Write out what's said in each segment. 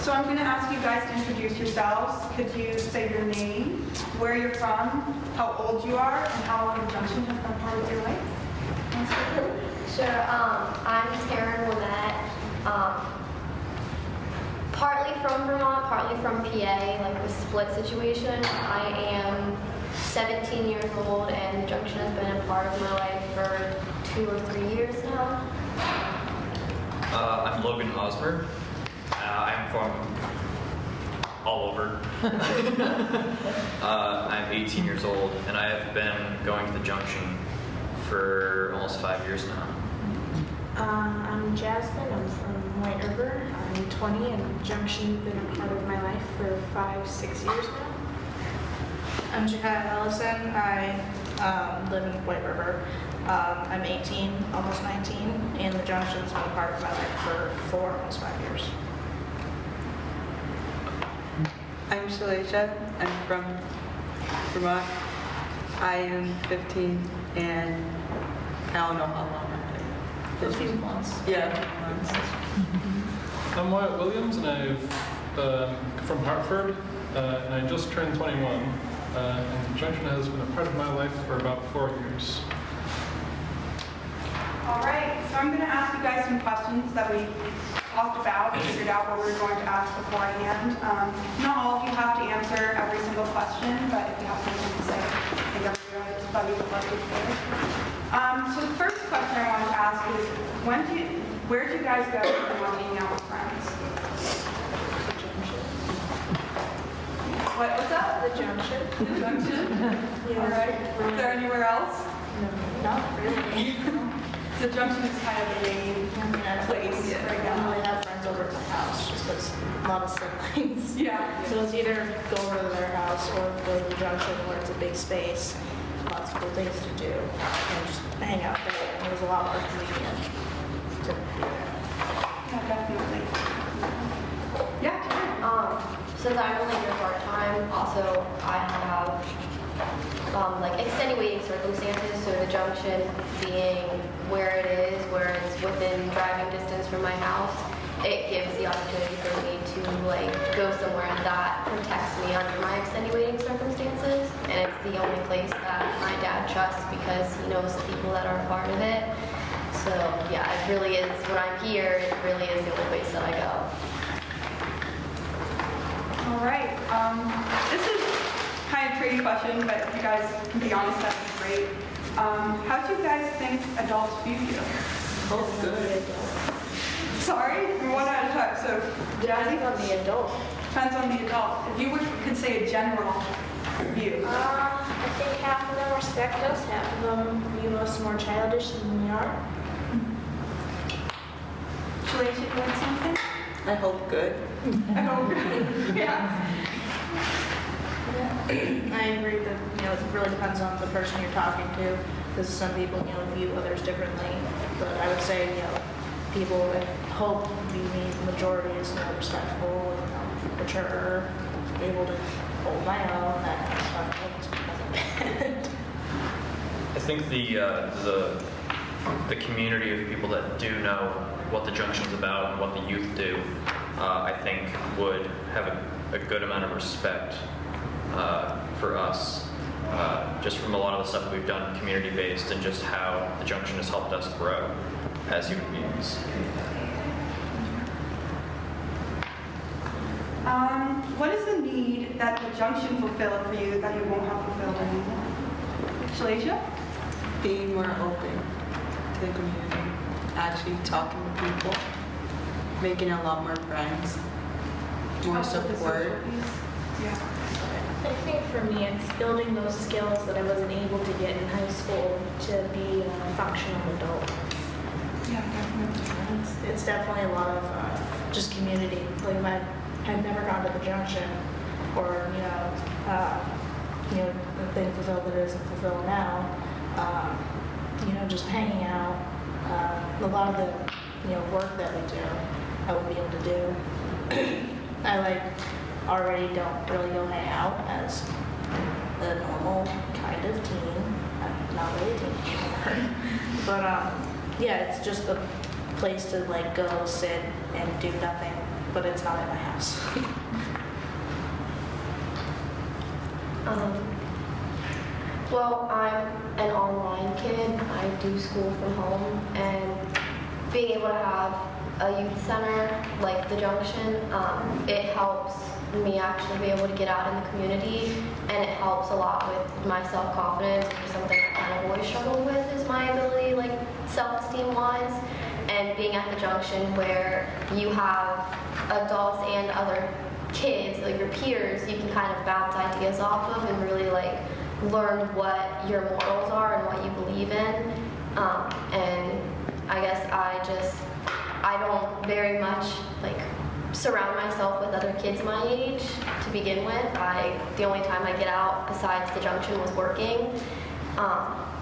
So I'm going to ask you guys to introduce yourselves. Could you say your name, where you're from, how old you are, and how long the junction has been part of your life? Sure. I'm Taryn Lamette. Partly from Vermont, partly from PA, like the split situation. I am 17 years old, and the junction has been a part of my life for 2 or 3 years now. I'm Logan Hosmer. I'm from all over. I'm 18 years old, and I have been going to the junction for almost 5 years now. I'm Jasmine. I'm from White River. I'm 20, and Junction's been a part of my life for 5-6 years now. I'm Jakaya Ellison. I live in White River. I'm 18, almost 19, and the Junction's been a part of my life for 4, almost 5 years. I'm Shalaisha. I'm from Vermont. I am 15, and I don't know how long I'm there. 15 months. Yeah, 15 months. I'm Wyatt Williams, and I'm from Hartford, and I just turned 21. And the junction has been a part of my life for about 4 years. All right, so I'm going to ask you guys some questions that we talked about and figured out what we were going to ask beforehand. Not all of you have to answer every single question, but if you have something to say, I think everybody is buddy would love to hear. So the first question I wanted to ask is, where do you guys go when you want to hang out with friends? What's that? The Junction. The junction? Yeah. All right. Is there anywhere else? No, not really. The junction is kind of the main place right I now. normally have friends over at my house, just because a lot of siblings. Yeah. So it's either go over to their house or go to the Junction where it's a big space, lots of cool things to do, and just hang out there. And it was a lot more convenient to be there. Yeah, definitely. Yeah, Karen. Since I'm only here part-time, also I have like extenuating circumstances, so the junction being where it is, where it's within driving distance from my house, it gives the opportunity for me to like go somewhere that protects me under my extenuating circumstances, and it's the only place that my dad trusts because he knows the people that are a part of it. So yeah, it really is, when I'm here, it really is the only place that I go. All right. This is kind of a tricky question, but if you guys can be honest, that'd be great. How do you guys think adults view you? Oh, good. Sorry, we're one at a time. So, Depending on the adult. depends on the adult. If you could say a general view. I think half of them respect us, half of them view us more childish than we are. Shalaisha, you want something? I hope good. I hope. Yeah. I agree that it really depends on the person you're talking to, because some people view others differently. But I would say people that hope view me the majority is respectful and mature, able to hold my own, that kind of stuff. I think the community of people that do know what the junction's about and what the youth do, I think would have a good amount of respect for us, just from a lot of the stuff that we've done community-based and just how the junction has helped us grow as human beings. What is the need that the junction fulfilled for you that you won't have fulfilled anymore? Shalaisha? Being more open to the community, actually talking to people, making a lot more friends, more Also the support. social piece? Yeah. I think for me, it's building those skills that I wasn't able to get in high school to be a functional adult. Yeah, definitely. It's definitely a lot of just community. Like if I had never gone to the junction, or the thing fulfilled that isn't fulfilled now, just hanging out. A lot of the work that we do, I would be able to do. I already don't really go hang out as the normal kind of teen. I'm not really a teen anymore. But yeah, it's just a place to go sit and do nothing but it's not in my house. Well, I'm an online kid. I do school from home, and being able to have a youth center like the Junction, it helps me actually be able to get out in the community, and it helps a lot with my self-confidence, which is something I kind of always struggle with, is my ability, like self-esteem wise. And being at the Junction where you have adults and other kids, like your peers, you can kind of bounce ideas off of and really like learn what your morals are and what you believe in. And I guess I don't very much like surround myself with other kids my age to begin with. The only time I get out besides the Junction was working.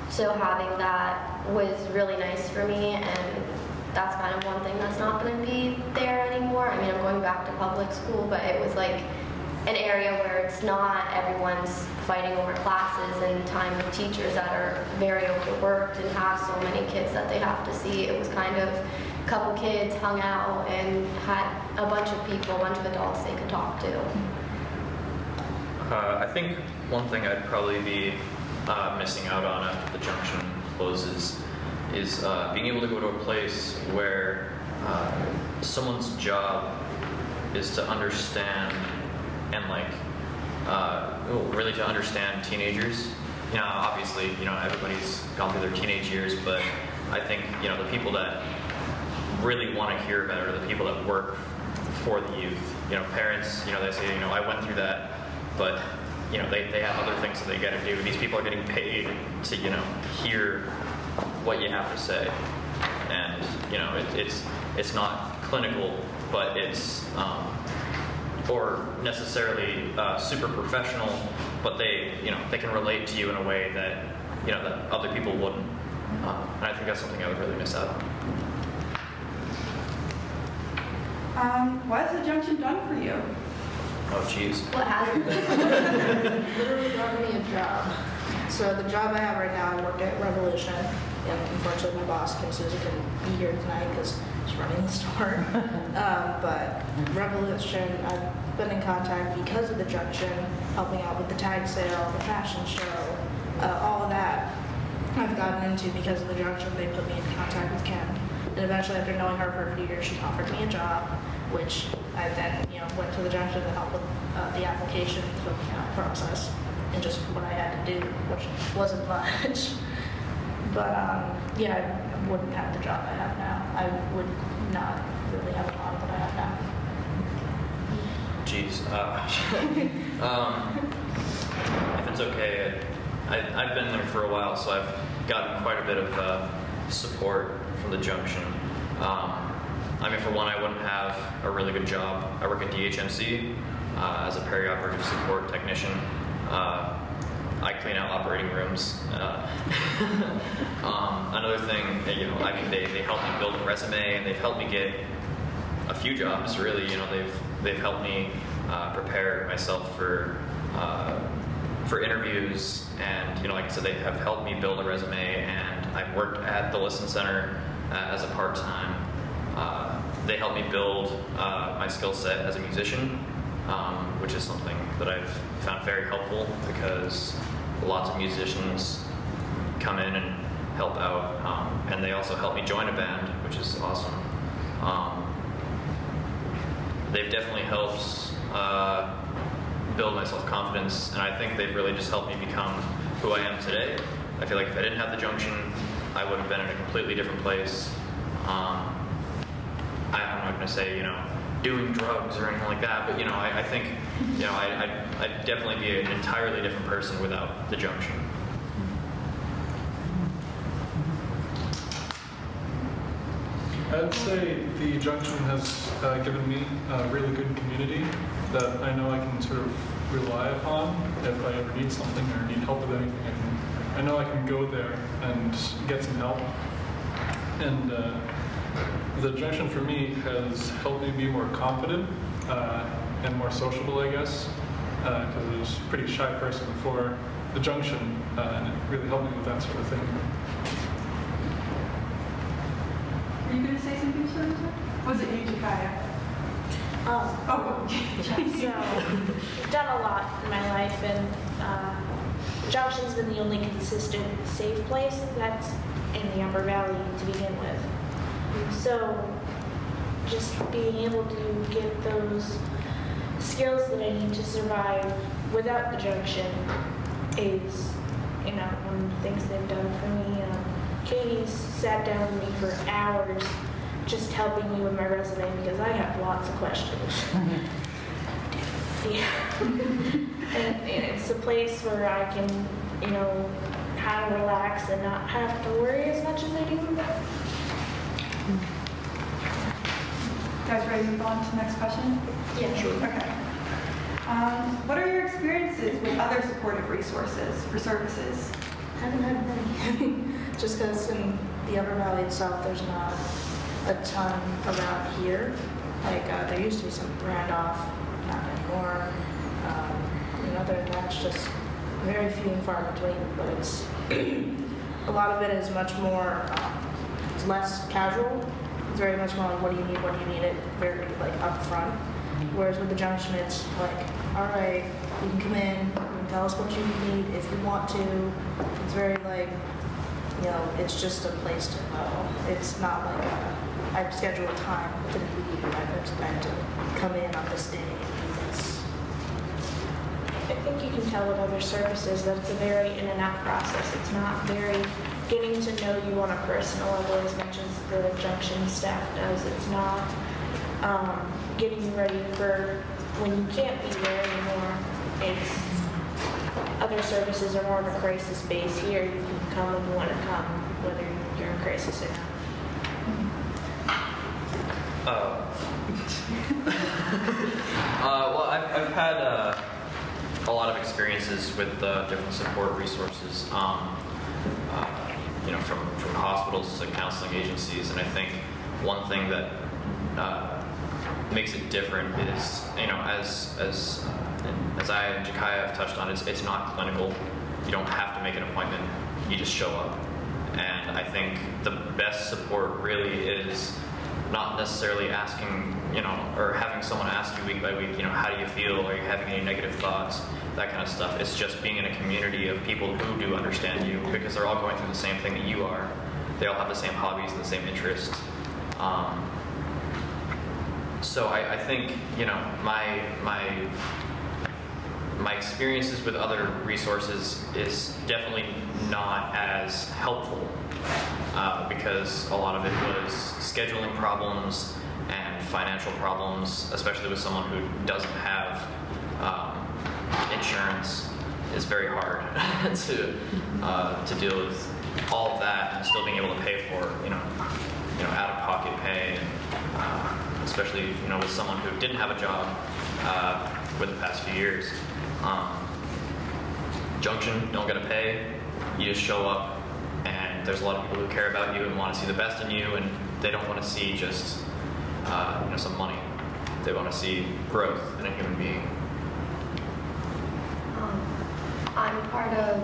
So having that was really nice for me, and that's kind of one thing that's not going to be there anymore. I mean, I'm going back to public school, but it was like an area where it's not everyone's fighting over classes and time with teachers that are very overworked and have so many kids that they have to see. It was kind of a couple kids hung out and had a bunch of people, a bunch of adults they could talk to. I think one thing I'd probably be missing out on after the Junction closes is being able to go to a place where someone's job is to understand and really to understand teenagers. You know, obviously, everybody's gone through their teenage years, but I think, the people that really want to hear about it are the people that work for the youth. Parents, they say, I went through that, but, they have other things that they got to do. These people are getting paid to, hear what you have to say. And, it's not clinical, but it's, or necessarily super professional, but they can relate to you in a way that, that other people wouldn't. And I think that's something I would really miss out on. What has the Junction done for you? Oh, jeez. What happened? Literally got me a job. So the job I have right now, I work at Revolution, and unfortunately my boss, Kim Susie, couldn't be here tonight because she's running the store. But Revolution, I've been in contact because of the Junction, helping out with the tag sale, the fashion show, all of that I've gotten into because of the Junction. They put me in contact with Kim. And eventually, after knowing her for a few years, she offered me a job, which I then, went to the Junction to help with the application filling out process and just what I had to do, which wasn't much. But I wouldn't have the job I have now. I would not really have a lot of what I have now. Jeez. If it's okay, I've been there for a while, so I've gotten quite a bit of support from the Junction. For one, I wouldn't have a really good job. I work at DHMC as a perioperative support technician. I clean out operating rooms. Another thing, they helped me build a resume, and they've helped me get a few jobs. Really, they've helped me prepare myself for interviews, and like I said, they have helped me build a resume. And I've worked at the Listen Center as a part-time. They helped me build my skill set as a musician, which is something that I've found very helpful because lots of musicians come in and help out, and they also helped me join a band, which is awesome. They've definitely helped build my self-confidence, and I think they've really just helped me become who I am today. I feel like if I didn't have the Junction, I would have been in a completely different place. I'm not going to say, doing drugs or anything like that, but, I think, I'd definitely be an entirely different person without the Junction. I'd say the Junction has given me a really good community that I know I can sort of rely upon if I ever need something or need help with anything. I know I can go there and get some help. And the Junction for me has helped me be more confident and more sociable, I guess, because I was a pretty shy person before the Junction, and it really helped me with that sort of thing. Were you going to say something, sir? Was it you, Jakaya? Oh, So, I've done a lot in my life, and Junction's been the only consistent, safe place that's in the Upper Valley to begin with. So, just being able to get those skills that I need to survive without the Junction is, one of the things they've done for me. Katie's sat down with me for hours just helping me with my resume because I have lots of questions. Yeah. and it's a place where I can, kind of relax and not have to worry as much as I do. guys ready to move on to the next question? Yeah. Sure. Okay. What are your experiences with other supportive resources for services? Haven't had many. Just because in the Upper Valley itself, there's not a ton around here. Like there used to be some Randolph, not anymore. Other than that, it's just very few and far between. But it's a lot of it is much more. It's less casual. It's very much more like, what do you need it very like upfront. Whereas with the Junction, it's like, all right, you can come in, you can tell us what you need if you want to. It's very like, it's just a place to go. It's not like I schedule a time to leave and I expect to come in on this day and do this. I think you can tell with other services that it's a very in and out process. It's not very getting to know you on a personal level as much as the Junction staff does. It's not getting you ready for when you can't be there anymore. It's other services are more of a crisis base. Here you can come when you want to come, whether you're in crisis or not. Well, I've had a lot of experiences with different support resources, from hospitals to counseling agencies, and I think one thing that makes it different is, as I and Jakaya have touched on, it's not clinical. You don't have to make an appointment. You just show up. And I think the best support really is not necessarily asking, or having someone ask you week by week, how do you feel? Are you having any negative thoughts? That kind of stuff. It's just being in a community of people who do understand you because they're all going through the same thing that you are. They all have the same hobbies and the same interests. So I think, my experiences with other resources is definitely not as helpful because a lot of it was scheduling problems and financial problems, especially with someone who doesn't have insurance. Is very hard to deal with all of that and still being able to pay for out-of-pocket pay, and especially with someone who didn't have a job for the past few years. Junction, don't gotta pay. You just show up, and there's a lot of people who care about you and want to see the best in you, and they don't want to see just some money. They want to see growth in a human being. I'm part of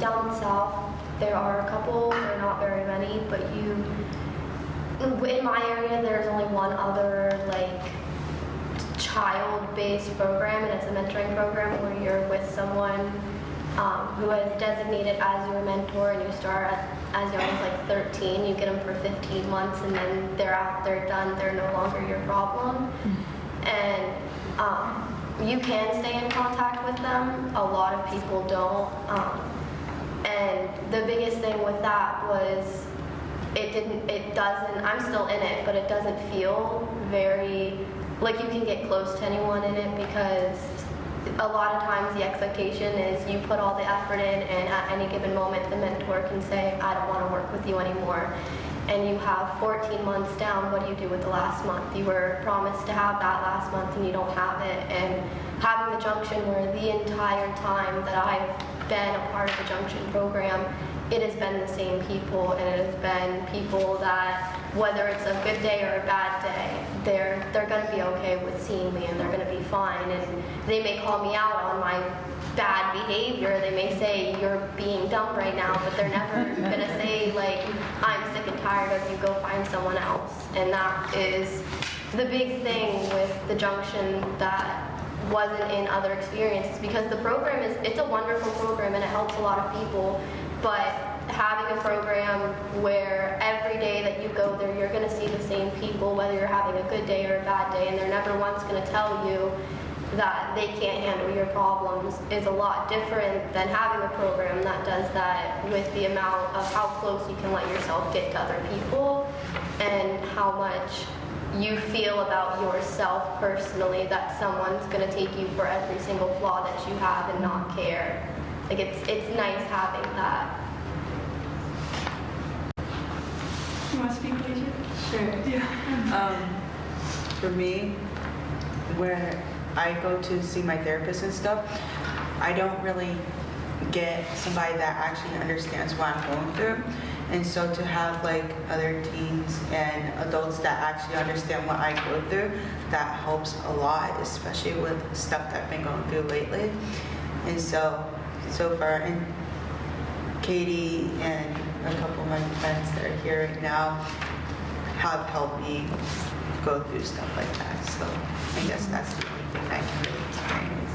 down south. There are a couple, they're not very many, but in my area there's only one other child-based program, and it's a mentoring program where you're with someone who is designated as your mentor, and you start as young as 13. You get them for 15 months, and then they're done. They're no longer your problem. And you can stay in contact with them. A lot of people don't. And the biggest thing with that was I'm still in it, but it doesn't feel very, like you can get close to anyone in it, because a lot of times the expectation is you put all the effort in, and at any given moment the mentor can say, I don't want to work with you anymore. And you have 14 months down. What do you do with the last month? You were promised to have that last month and you don't have it. And having the Junction, where the entire time that I've been a part of the Junction program, it has been the same people, and it has been people that, whether it's a good day or a bad day, they're going to be okay with seeing me, and they're going to be fine. And they may call me out on my bad behavior. They may say, you're being dumb right now, but they're never going to say, I'm sick and tired of you, go find someone else. And that is the big thing with the junction that wasn't in other experiences, because the program it's a wonderful program and it helps a lot of people, but having a program where every day that you go there you're going to see the same people, whether you're having a good day or a bad day, and they're never once going to tell you that they can't handle your problems, is a lot different than having a program that does that with the amount of how close you can let yourself get to other people and how much you feel about yourself personally, that someone's going to take you for every single flaw that you have and not care. Like it's nice having that. You want to speak, Alicia? Sure. Yeah. For me, where I go to see my therapist and stuff, I don't really get somebody that actually understands what I'm going through. And so to have like other teens and adults that actually understand what I go through, that helps a lot, especially with stuff that I've been going through lately. And so far, and Katie and a couple of my friends that are here right now have helped me go through stuff like that. So I guess that's the only thing I can really experience.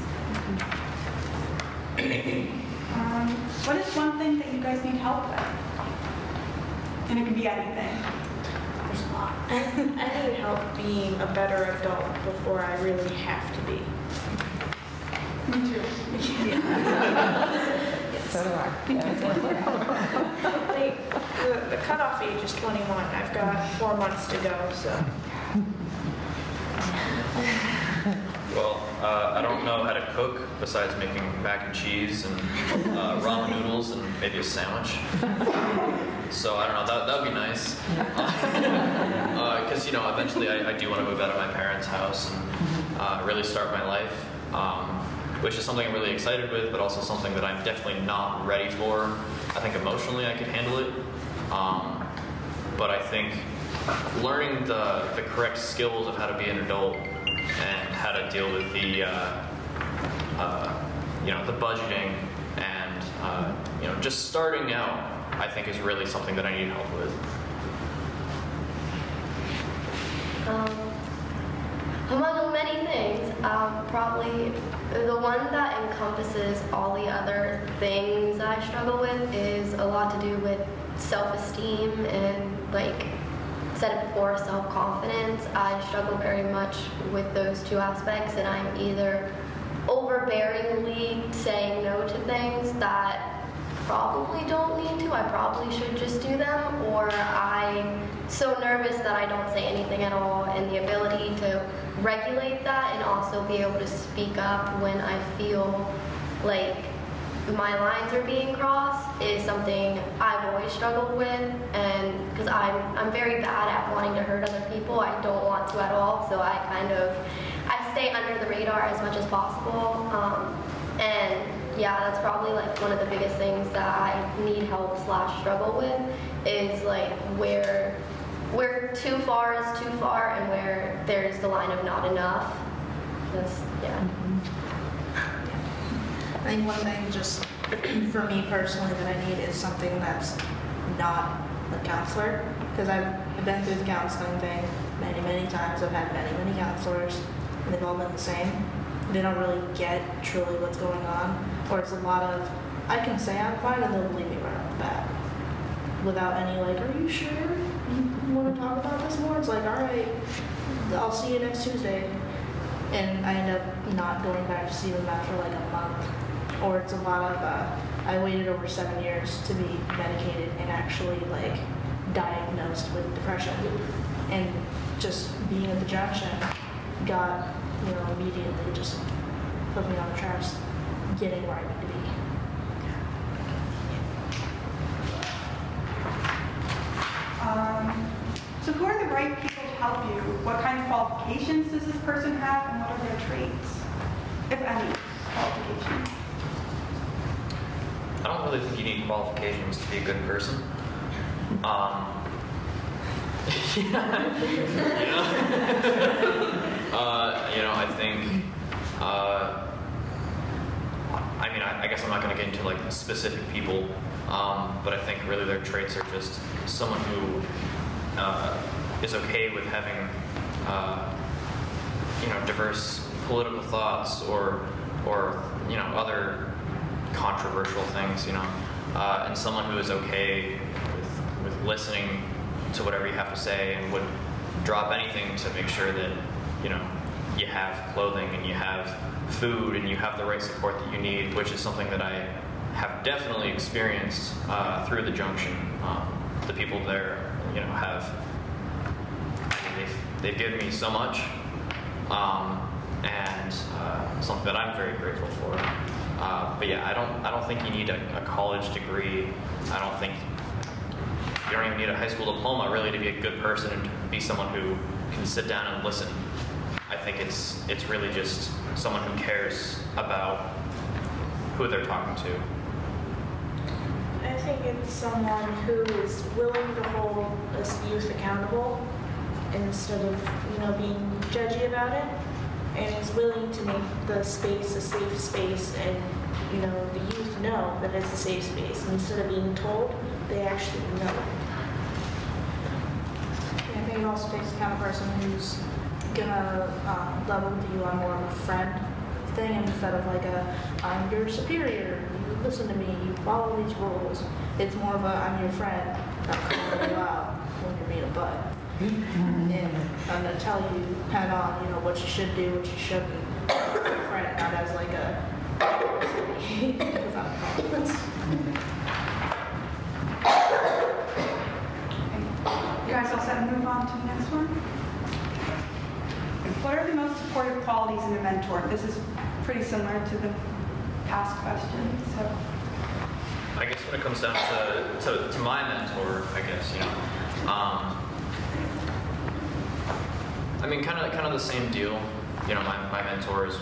What is one thing that you guys need help with? And it can be anything. There's a lot. I need help being a better adult before I really have to be. Me too. So do I. Like, the cutoff age is 21. I've got 4 months to go, so. Well, I don't know how to cook besides making mac and cheese and ramen noodles and maybe a sandwich. So I don't know, that would be nice. Because, eventually I do want to move out of my parents' house and really start my life, which is something I'm really excited with, but also something that I'm definitely not ready for. I think emotionally I could handle it. But I think learning the correct skills of how to be an adult and how to deal with the budgeting and just starting out, I think is really something that I need help with. Among many things, probably the one that encompasses all the other things I struggle with is a lot to do with self-esteem and, like said it before, self-confidence. I struggle very much with those two aspects, and I'm either overbearingly saying no to things that probably don't need to, I probably should just do them, or I'm so nervous that I don't say anything at all, and the ability to regulate that and also be able to speak up when I feel like my lines are being crossed is something I've always struggled with, and because I'm very bad at wanting to hurt other people. I don't want to at all, so I stay under the radar as much as possible, and yeah, that's probably like one of the biggest things that I need help / struggle with, is like where too far is too far and where there's the line of not enough. Yeah. I think one thing just for me personally that I need is something that's not a counselor, because I've been through the counseling thing many, many times. I've had many, many counselors, and they've all been the same. They don't really get truly what's going on, or it's a lot of, I can say I'm fine, and they'll believe me right off the bat, without any like, are you sure you want to talk about this more? It's like, all right, I'll see you next Tuesday. And I end up not going back to see them after like a month. Or it's a lot of, I waited over 7 years to be medicated and actually like diagnosed with depression. And just being at the junction got, immediately just put me on the tracks, getting where I need to be. So who are the right people to help you? What kind of qualifications does this person have, and what are their traits, if any, qualifications? I don't really think you need qualifications to be a good person. I think, I guess I'm not going to get into like specific people, but I think really their traits are just someone who is okay with having controversial political thoughts or other controversial things, and someone who is okay with listening to whatever you have to say and would drop anything to make sure that you have clothing and you have food and you have the right support that you need, which is something that I have definitely experienced through the junction. The people there, they've given me so much, and something that I'm very grateful for. But yeah, I don't think you need a college degree. I don't think you don't even need a high school diploma really to be a good person and to be someone who can sit down and listen. I think it's really just someone who cares about who they're talking to. I think it's someone who is willing to hold us youth accountable instead of, being judgy about it, and is willing to make the space a safe space, and, the youth know that it's a safe space. Instead of being told, they actually know. I think it also takes the kind of person who's gonna level with you on more of a friend thing instead of like I'm your superior, you listen to me, you follow these rules. It's more of I'm your friend, I'm calling you out when you're being a butt. And I'm gonna tell you head on, what you should do, what you shouldn't. As a friend, not as like because I'm confident. You guys all set to move on to the next one? What are the most supportive qualities in a mentor? This is pretty similar to the past question. So, I guess when it comes down to my mentor, I guess, I mean, kind of the same deal. My mentor is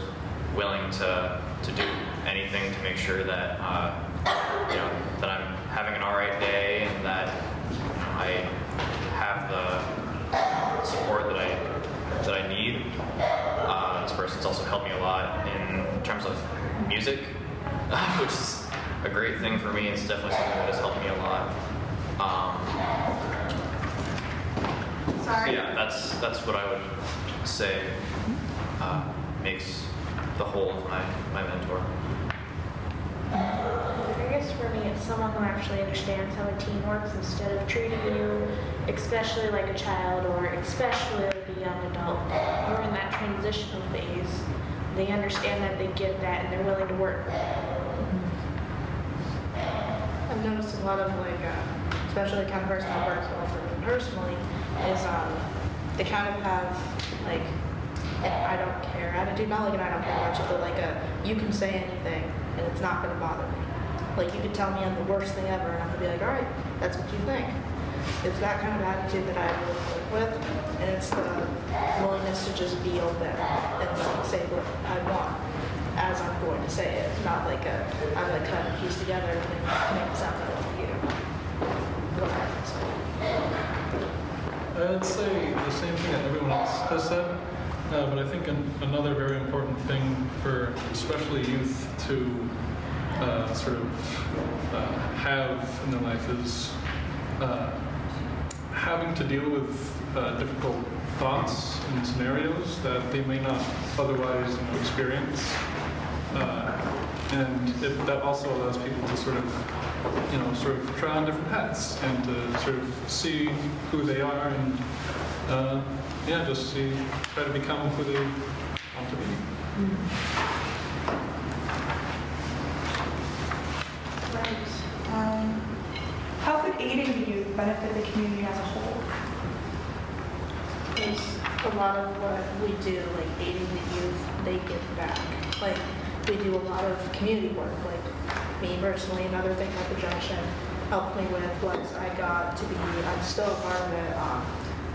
willing to do anything to make sure that that I'm having an alright day and that I have the support that I need. This person's also helped me a lot in terms of music, which is a great thing for me. It's definitely something that has helped me a lot. sorry. So yeah, that's what I would say makes the whole of my mentor. I guess for me, it's someone who actually understands how a team works instead of treating you, especially like a child or especially like a young adult. You're in that transitional phase. They understand that, they get that, and they're willing to work with it. I've noticed a lot of especially the kind of person that works well for me personally, is they kind of have an I don't care attitude. Not like an I don't care attitude, but you can say anything and it's not going to bother me. You could tell me I'm the worst thing ever and I'm going to be like, all right, that's what you think. It's that kind of attitude that I really work with, and it's the willingness to just be open and say what I want as I'm going to say it, not I'm cutting a piece together to make it sound better for you. I'd say the same thing that everyone else has said, but I think another very important thing for especially youth to have in their life is having to deal with difficult thoughts and scenarios that they may not otherwise experience. And that also allows people to sort of try on different hats and to sort of see who they are and try to become who they want to be. Right. How could aiding the youth benefit the community as a whole? There's a lot of what we do, aiding the youth, they give back. We do a lot of community work, me personally, another thing that the Junction helped me with was I'm still a part of it,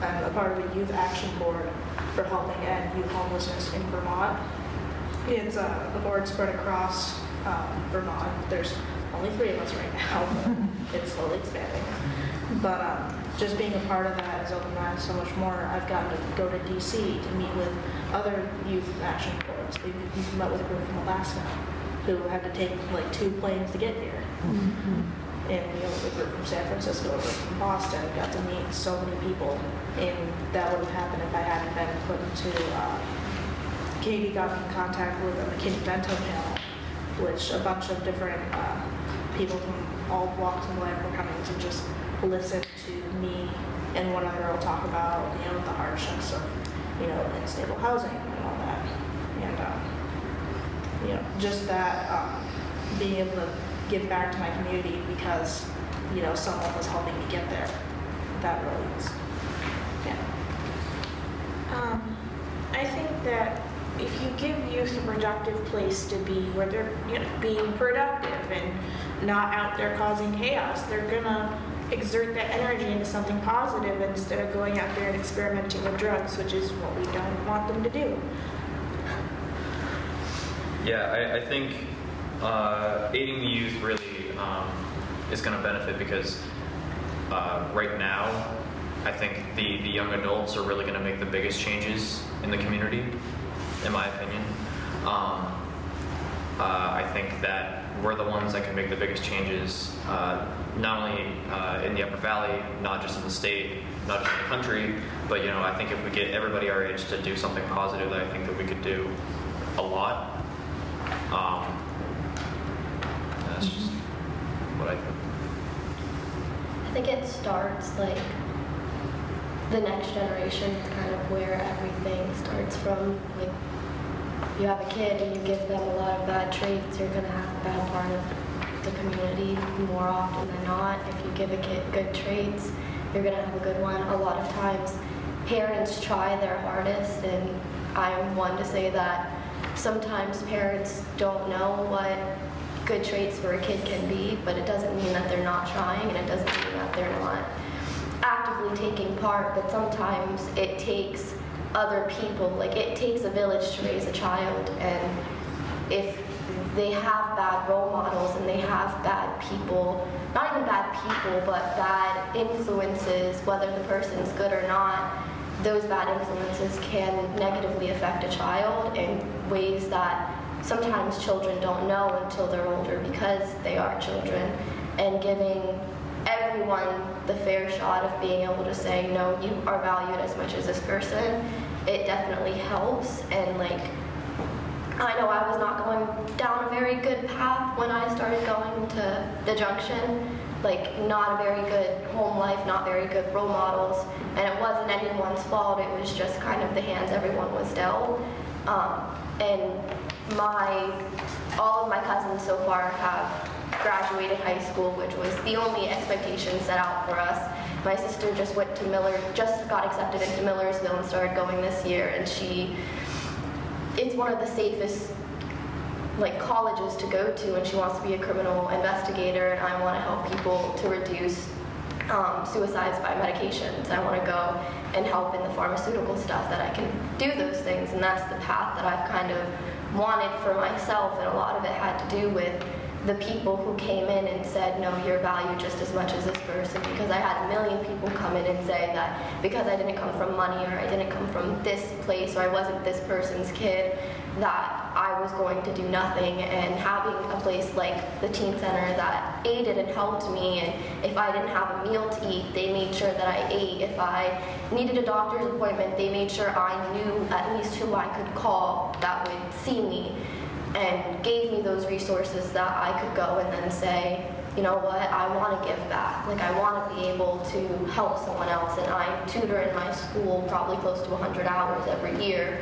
I'm a part of a youth action board for helping end youth homelessness in Vermont. It's a board spread across Vermont. There's only 3 of us right now, but it's slowly expanding. But just being a part of that has opened my eyes so much more. I've gotten to go to DC to meet with other youth action boards. We met with a group from Alaska who had to take 2 planes to get here. Mm-hmm. And the group from San Francisco, a group from Boston, got to meet so many people. And that wouldn't happen if I hadn't been put into Katie got me in contact with a McKinney-Vento panel, which a bunch of different people from all walks of life were coming to just listen to me and one other girl talk about, the hardships of, unstable housing and all that. And, just that, being able to give back to my community because, someone was helping me get there. That really is, yeah. I think that if you give youth a productive place to be, where they're being productive and not out there causing chaos, they're gonna exert that energy into something positive instead of going out there and experimenting with drugs, which is what we don't want them to do. Yeah, I think aiding the youth really is going to benefit because right now, I think the young adults are really going to make the biggest changes in the community, in my opinion. I think that we're the ones that can make the biggest changes, not only in the Upper Valley, not just in the state, not just in the country, but I think if we get everybody our age to do something positive, I think that we could do a lot. That's just what I think. I think it starts like the next generation is kind of where everything starts from. Like, you have a kid and you give them a lot of bad traits, you're going to have a bad part of the community more often than not. If you give a kid good traits, you're going to have a good one. A lot of times, parents try their hardest, and I'm one to say that sometimes parents don't know what good traits for a kid can be, but it doesn't mean that they're not trying, and it doesn't mean that they're not actively taking part, but sometimes it takes other people, like it takes a village to raise a child, and if they have bad role models and they have bad people, not even bad people, but bad influences, whether the person's good or not, those bad influences can negatively affect a child in ways that sometimes children don't know until they're older because they are children, and giving everyone the fair shot of being able to say, no, you are valued as much as this person, it definitely helps. And like, I know I was not going down a very good path when I started going to the Junction, like not a very good home life, not very good role models, and it wasn't anyone's fault, it was just kind of the hands everyone was dealt. And all of my cousins so far have graduated high school, which was the only expectation set out for us. My sister just went to just got accepted into Millersville and started going this year, and it's one of the safest colleges to go to, and she wants to be a criminal investigator, and I want to help people to reduce suicides by medications. I want to go and help in the pharmaceutical stuff that I can do those things, and that's the path that I've kind of wanted for myself, and a lot of it had to do with the people who came in and said, no, you're valued just as much as this person, because I had a million people come in and say that because I didn't come from money, or I didn't come from this place, or I wasn't this person's kid, that I was going to do nothing. And having a place like the teen center that aided and helped me, and if I didn't have a meal to eat, they made sure that I ate. If I needed a doctor's appointment, they made sure I knew at least who I could call that would see me, and gave me those resources that I could go and then say, you know what, I want to give back. Like, I want to be able to help someone else, and I tutor in my school probably close to 100 hours every year.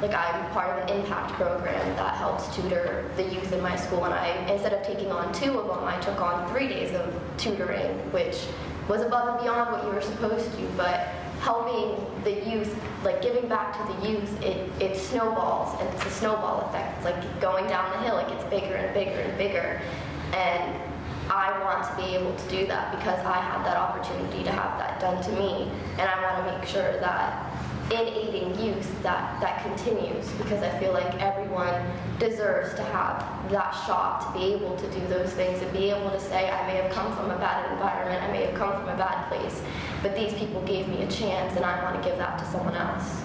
Like, I'm part of an impact program that helps tutor the youth in my school, and instead of taking on 2 of them, I took on 3 days of tutoring, which was above and beyond what you were supposed to, but helping the youth, like giving back to the youth, it snowballs, and it's a snowball effect. It's like going down the hill, it gets bigger and bigger and bigger, and I want to be able to do that because I had that opportunity to have that done to me, and I want to make sure that in aiding youth that continues, because I feel like everyone deserves to have that shot to be able to do those things and be able to say, I may have come from a bad environment, I may have come from a bad place, but these people gave me a chance, and I want to give that to someone else.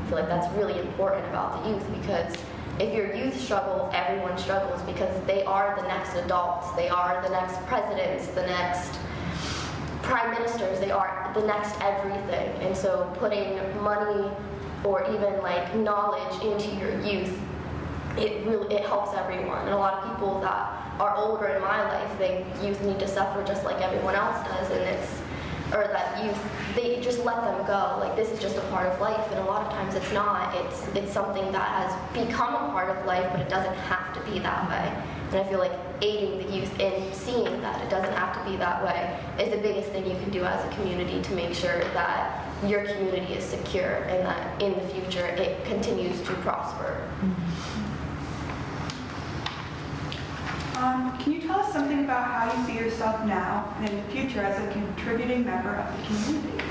I feel like that's really important about the youth, because if your youth struggle, everyone struggles, because they are the next adults, they are the next presidents, the next prime ministers, they are the next everything. And so putting money or even like knowledge into your youth, it helps everyone. And a lot of people that are older in my life think youth need to suffer just like everyone else does, and or that youth, they just let them go. Like, this is just a part of life, and a lot of times it's not. It's something that has become a part of life, but it doesn't have to be that way. And I feel like aiding the youth in seeing that it doesn't have to be that way is the biggest thing you can do as a community to make sure that your community is secure and that in the future it continues to prosper. Can you tell us something about how you see yourself now and in the future as a contributing member of the community?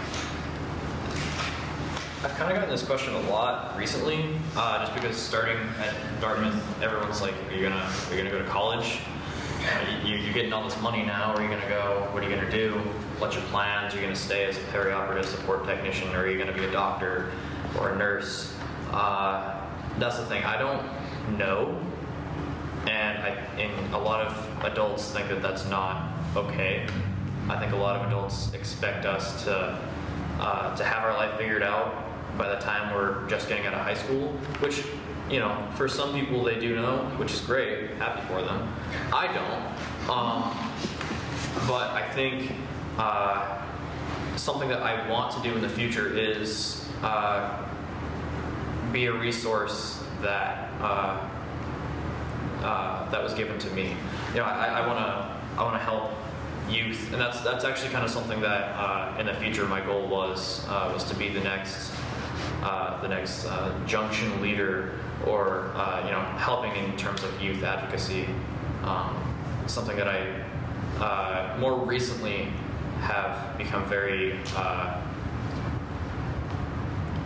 I've kind of gotten this question a lot recently, just because starting at Dartmouth, everyone's like, are you gonna go to college? You're getting all this money now. Where are you gonna go? What are you gonna do? What's your plans? Are you gonna stay as a perioperative support technician, or are you gonna be a doctor or a nurse? That's the thing. I don't know, and a lot of adults think that that's not okay. I think a lot of adults expect us to have our life figured out by the time we're just getting out of high school, which, you know, for some people they do know, which is great, happy for them. I don't. But I think something that I want to do in the future is be a resource that that was given to me. You know, I want to help youth, and that's actually kind of something that in the future my goal was to be the next junction leader, or you know, helping in terms of youth advocacy. Something that I more recently have become very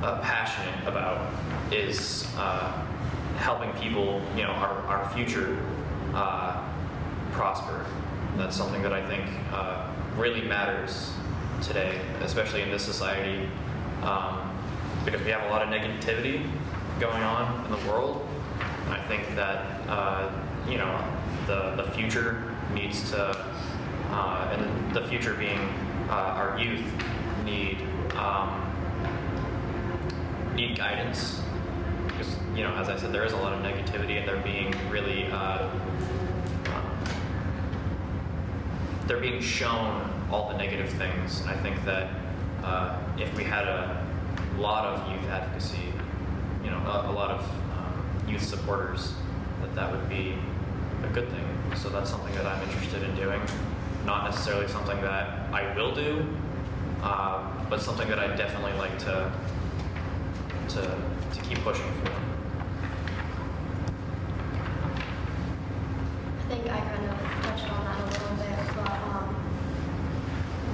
passionate about is helping people, you know, our future prosper. That's something that I think really matters today, especially in this society, because we have a lot of negativity going on in the world. And I think that you know, the future needs to, and the future being our youth, need guidance. Because, you know, as I said, there is a lot of negativity, and they're being really they're being shown all the negative things. And I think that if we had a lot of youth advocacy, you know, a lot of youth supporters, that would be a good thing. So that's something that I'm interested in doing. Not necessarily something that I will do, but something that I'd definitely like to keep pushing for. I think I kind of touched on that a little bit,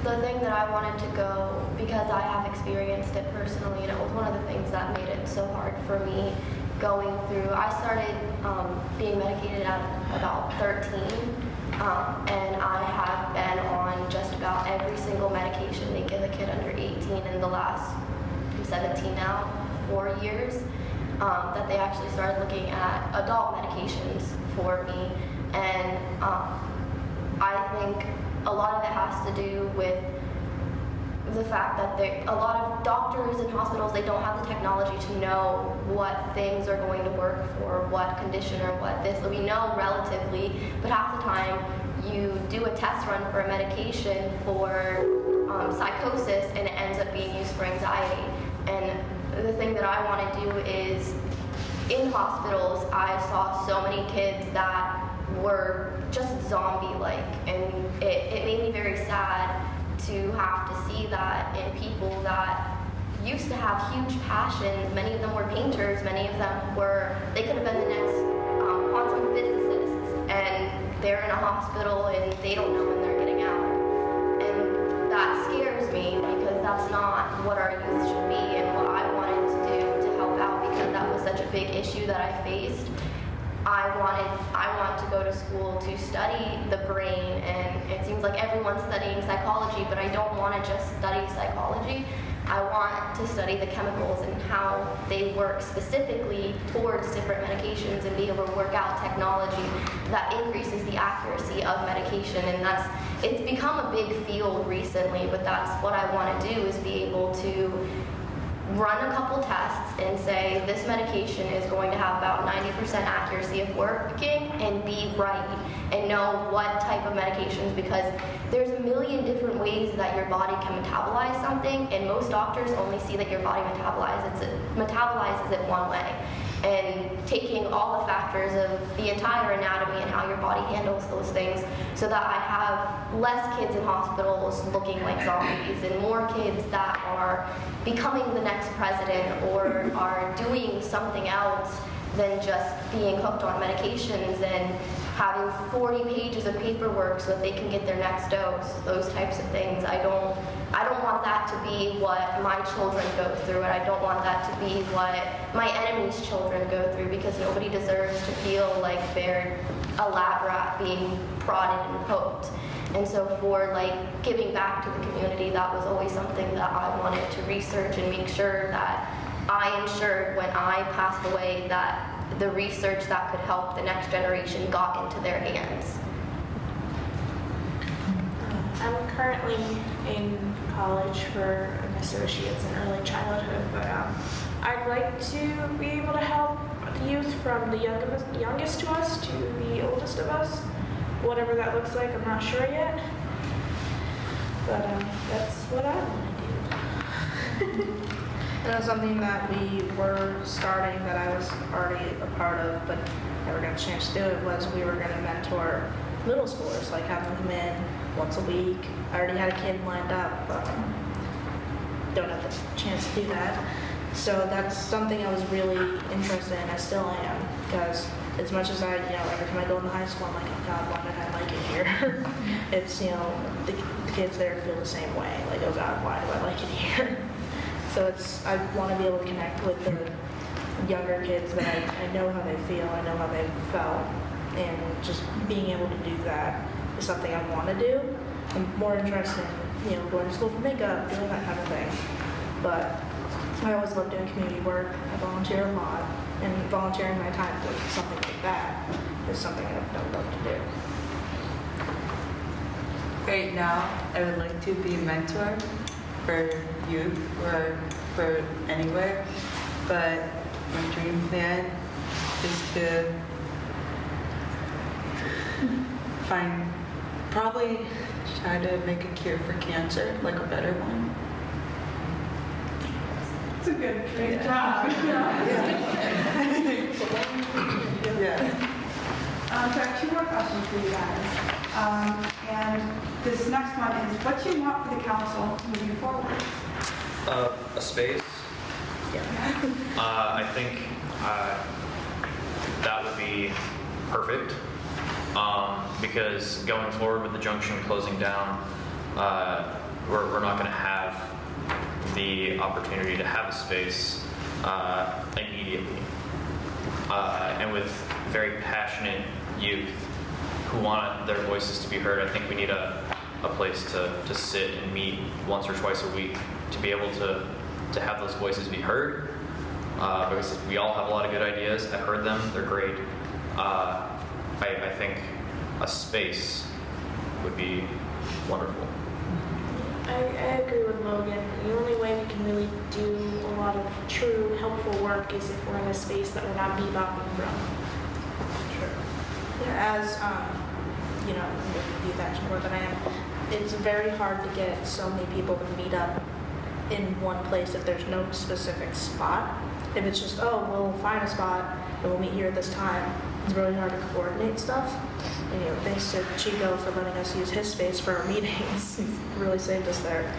but the thing that I wanted to go, because I have experienced it personally, and it was one of the things that made it so hard for me going through. I started being medicated at about 13, and I have been on just about every single medication they give a kid under 18 in the last, I'm 17 now, 4 years, that they actually started looking at adult medications for me. And I think a lot of it has to do with the fact that a lot of doctors and hospitals, they don't have the technology to know what things are going to work for what condition or what this. We know relatively, but half the time you do a test run for a medication for psychosis, and it ends up being used for anxiety. And the thing that I want to do is, in hospitals, I saw so many kids that were just zombie-like, and it made me very sad to have to see that in people that used to have huge passions. Many of them were painters, many of them they could have been the next quantum physicists, and they're in a hospital and they don't know when they're getting out. And that scares me, because that's not what our youth should be and what I wanted to do to help out, because that was such a big issue that I faced. I want to go to school to study the brain, and it seems like everyone's studying psychology, but I don't want to just study psychology. I want to study the chemicals and how they work specifically towards different medications, and be able to work out technology that increases the accuracy of medication. And it's become a big field recently, but that's what I want to do, is be able to run a couple tests and say this medication is going to have about 90% accuracy of working and be right, and know what type of medications, because there's a million different ways that your body can metabolize something, and most doctors only see that your body metabolizes it one way. And taking all the factors of the entire anatomy and how your body handles those things, so that I have less kids in hospitals looking like zombies and more kids that are becoming the next president or are doing something else than just being hooked on medications and having 40 pages of paperwork so that they can get their next dose, those types of things. I don't want that to be what my children go through, and I don't want that to be what my enemies' children go through, because nobody deserves to feel like they're a lab rat being prodded and poked. And so for like giving back to the community, that was always something that I wanted to research and make sure that I ensured when I passed away that the research that could help the next generation got into their hands. I'm currently in college for an associate's in early childhood, but I'd like to be able to help the youth from the youngest to us to the oldest of us. Whatever that looks like, I'm not sure yet. But that's what I want to do. And that's something that we were starting that I was already a part of, but never got a chance to do it, was we were going to mentor middle schoolers, like have them come in once a week. I already had a kid lined up, but don't have the chance to do that. So that's something I was really interested in. I still am, because as much as every time I go into high school, I'm like, oh God, why did I like it here? It's, the kids there feel the same way. Like, oh God, why do I like it here? So I want to be able to connect with the younger kids that I know how they feel, I know how they felt, and just being able to do that is something I want to do. I'm more interested in, going to school for makeup, doing that kind of thing. But I always love doing community work. I volunteer a lot, and volunteering my time for something like that is something I would love to do. Right now, I would like to be a mentor for youth or for anywhere, but my dream plan is to probably try to make a cure for cancer, like a better one. It's a great job. Yeah. So I have 2 more questions for you guys. And this next one is, what do you want for the council moving forward? A space. I think that would be perfect, because going forward with the junction closing down, we're not going to have the opportunity to have a space immediately. And with very passionate youth who want their voices to be heard, I think we need a place to sit and meet once or twice a week to be able to have those voices be heard, because we all have a lot of good ideas. I've heard them, they're great. I think a space would be wonderful. I agree with Logan. The only way we can really do a lot of true helpful work is if we're in a space that we're not bebopping from. Sure. As youth action more than I am, it's very hard to get so many people to meet up in one place if there's no specific spot. If it's just, we'll find a spot and we'll meet here at this time, it's really hard to coordinate stuff. And thanks to Chico for letting us use his space for our meetings. He's really saved us there.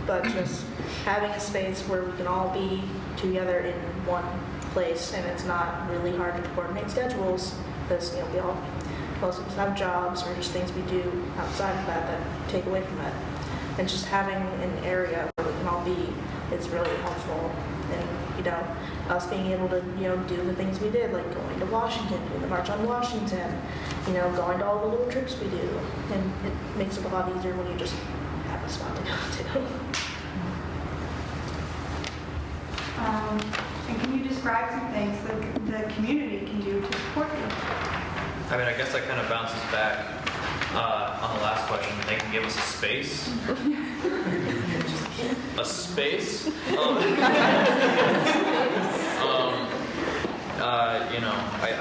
But just having a space where we can all be together in one place, and it's not really hard to coordinate schedules, because most of us have jobs or just things we do outside of that take away from it. And just having an area where we can all be is really helpful. And us being able to do the things we did, like going to Washington, doing the March on Washington, going to all the little trips we do, and it makes it a lot easier when you just have a spot to go to. And can you describe some things that the community can do to support you? I mean, I guess that kind of bounces back on the last question. They can give us a space. a space.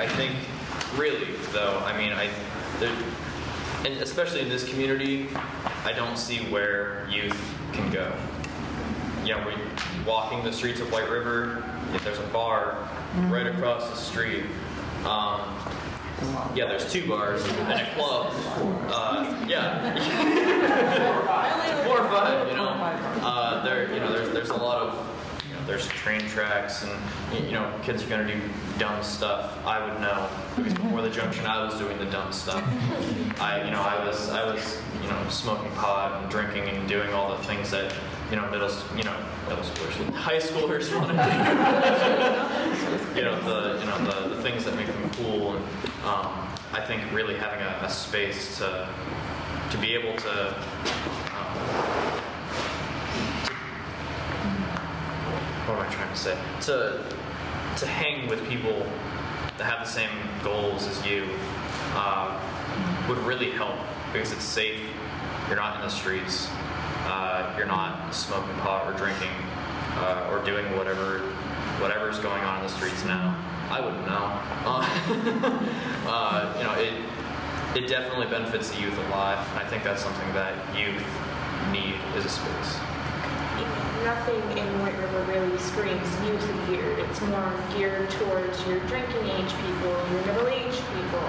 I think really though, and especially in this community, I don't see where youth can go. Walking the streets of White River, there's a bar right across the street. There's 2 bars and a club. 4 or 5. There's a lot of, there's train tracks, and kids are gonna do dumb stuff. I would know because before the junction, I was doing the dumb stuff. I was smoking pot and drinking and doing all the things that middle schoolers, high schoolers want to do. The things that make them cool, and I think really having a space to be able to what am I trying to say? To hang with people that have the same goals as you would really help, because it's safe. You're not in the streets. You're not smoking pot or drinking or doing whatever's going on in the streets now. I wouldn't know. It definitely benefits the youth a lot, and I think that's something that youth need is a space. Nothing in White River really screams youth geared. It's more geared towards your drinking age people, your middle-aged people.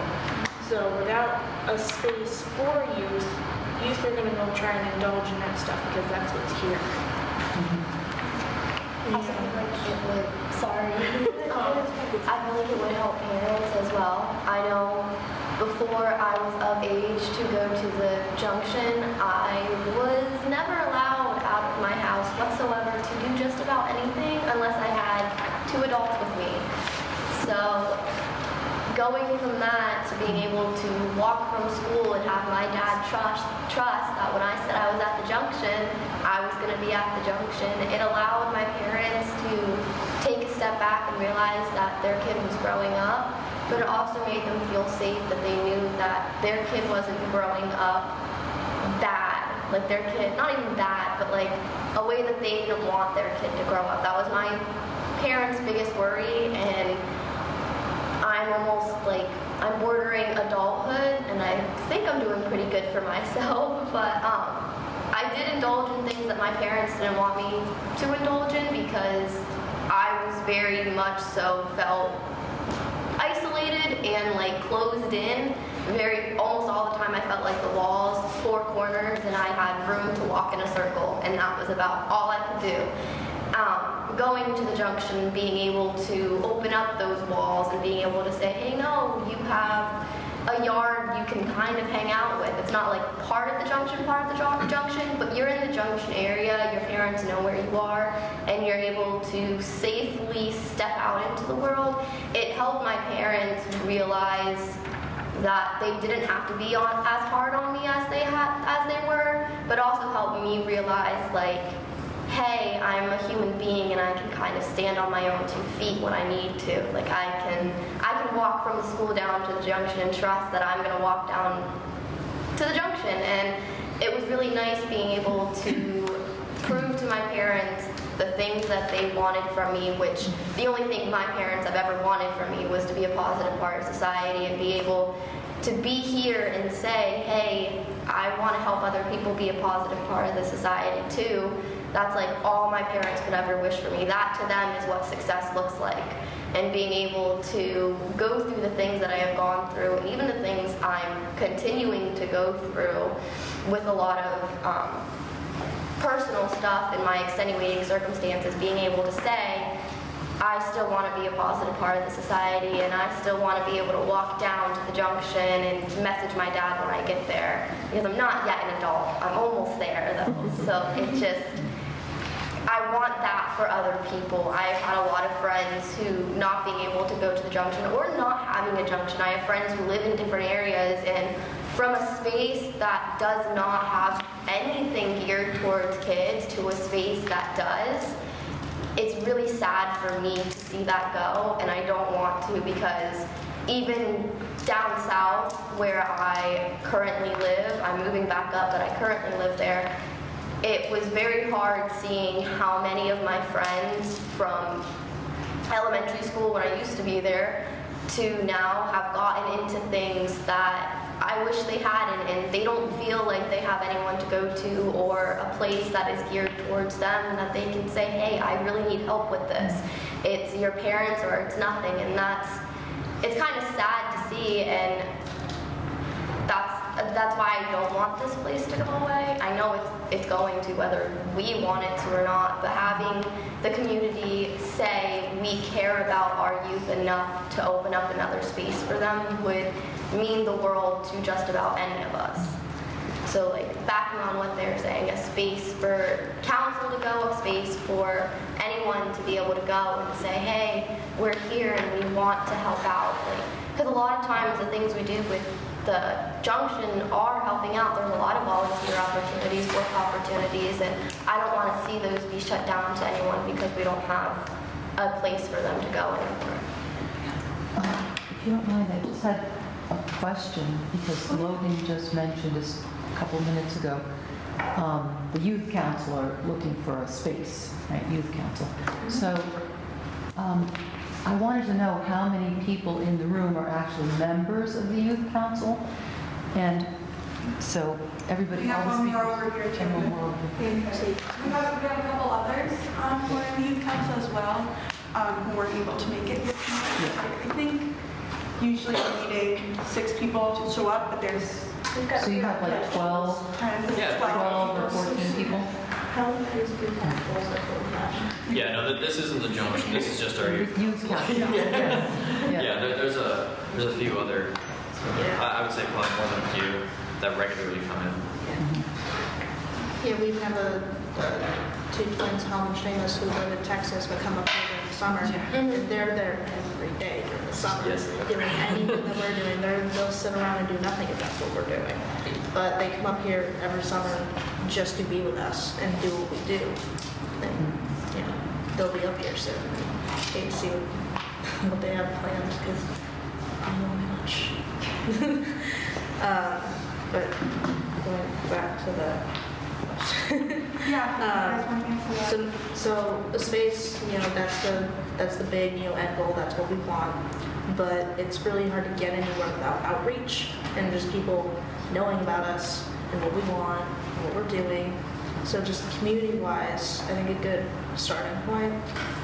So without a space for youth are going to go try and indulge in that stuff because that's what's here. Also, I feel like it would, sorry, I feel like it would help parents as well. I know before I was of age to go to the junction, I was never allowed out of my house whatsoever to do just about anything unless I had 2 adults with me. So going from that to being able to walk from school and have my dad trust that when I said I was at the junction, I was going to be at the junction, it allowed my parents to take a step back and realize that their kid was growing up, but it also made them feel safe that they knew that their kid wasn't growing up bad. Like their kid, not even bad, but like a way that they didn't want their kid to grow up. That was my parents' biggest worry, and I'm almost like, I'm bordering adulthood, and I think I'm doing pretty good for myself, but I did indulge in things that my parents didn't want me to indulge in because I was very much so felt isolated and like closed in. Almost all the time I felt like the walls, 4 corners, and I had room to walk in a circle, and that was about all I could do. Going to the junction, being able to open up those walls and being able to say, hey, no, you have a yard you can kind of hang out with. It's not like part of the junction, but you're in the junction area, your parents know where you are, and you're able to safely step out into the world. It helped my parents realize that they didn't have to be on as hard on me as they were, but also helped me realize, like, hey, I'm a human being and I can kind of stand on my own 2 feet when I need to. Like I can walk from the school down to the junction and trust that I'm going to walk down to the junction. And it was really nice being able to prove to my parents the things that they wanted from me, which the only thing my parents have ever wanted from me was to be a positive part of society and be able to be here and say, hey, I want to help other people be a positive part of the society too. That's like all my parents could ever wish for me. That to them is what success looks like. And being able to go through the things that I have gone through, and even the things I'm continuing to go through with a lot of personal stuff and my extenuating circumstances, being able to say, I still want to be a positive part of the society, and I still want to be able to walk down to the junction and message my dad when I get there. Because I'm not yet an adult. I'm almost there, though. So it just, I want that for other people. I've had a lot of friends who not being able to go to the junction or not having a junction. I have friends who live in different areas, and from a space that does not have anything geared towards kids to a space that does, it's really sad for me to see that go, and I don't want to, because even down south where I currently live, I'm moving back up, but I currently live there, it was very hard seeing how many of my friends from elementary school, when I used to be there, to now have gotten into things that I wish they hadn't, and they don't feel like they have anyone to go to or a place that is geared towards them that they can say, hey, I really need help with this. It's your parents or it's nothing, and it's kind of sad to see, and that's why I don't want this place to go away. I know it's going to, whether we want it to or not, but having the community say we care about our youth enough to open up another space for them would mean the world to just about any of us. So like backing on what they're saying, a space for council to go, a space for anyone to be able to go and say, hey, we're here and we want to help out. Because a lot of times the things we do with the junction are helping out. There's a lot of volunteer opportunities, work opportunities, and I don't want to see those be shut down to anyone because we don't have a place for them to go anymore. If you don't mind, I just had a question because Logan just mentioned this a couple of minutes ago. The youth council are looking for a space, right? Youth council. So I wanted to know how many people in the room are actually members of the youth council, and so everybody. We have one more over here too. We have a couple others who are in the youth council as well, who weren't able to make it. I think usually we're needing 6 people to show up, but there's. So you have like 12, 12 or 14 people? Yeah, no, this isn't the junction. This is just our youth council. Yeah, there's a few other. I would say probably more than a few that regularly come in. Yeah, we even have the 2 twins, Helen and Seamus, who live in Texas but come up here during the summer. And they're there every day during the summer. Yes. Doing anything that we're doing. They'll sit around and do nothing if that's what we're doing. But they come up here every summer just to be with us and do what we do. And, you know, they'll be up here soon. Can't see what they have planned because I don't know much. But going back to the So the space, you know, that's the big, you know, end goal. That's what we want. But it's really hard to get anywhere without outreach and just people knowing about us and what we want and what we're doing. So just community-wise, I think a good starting point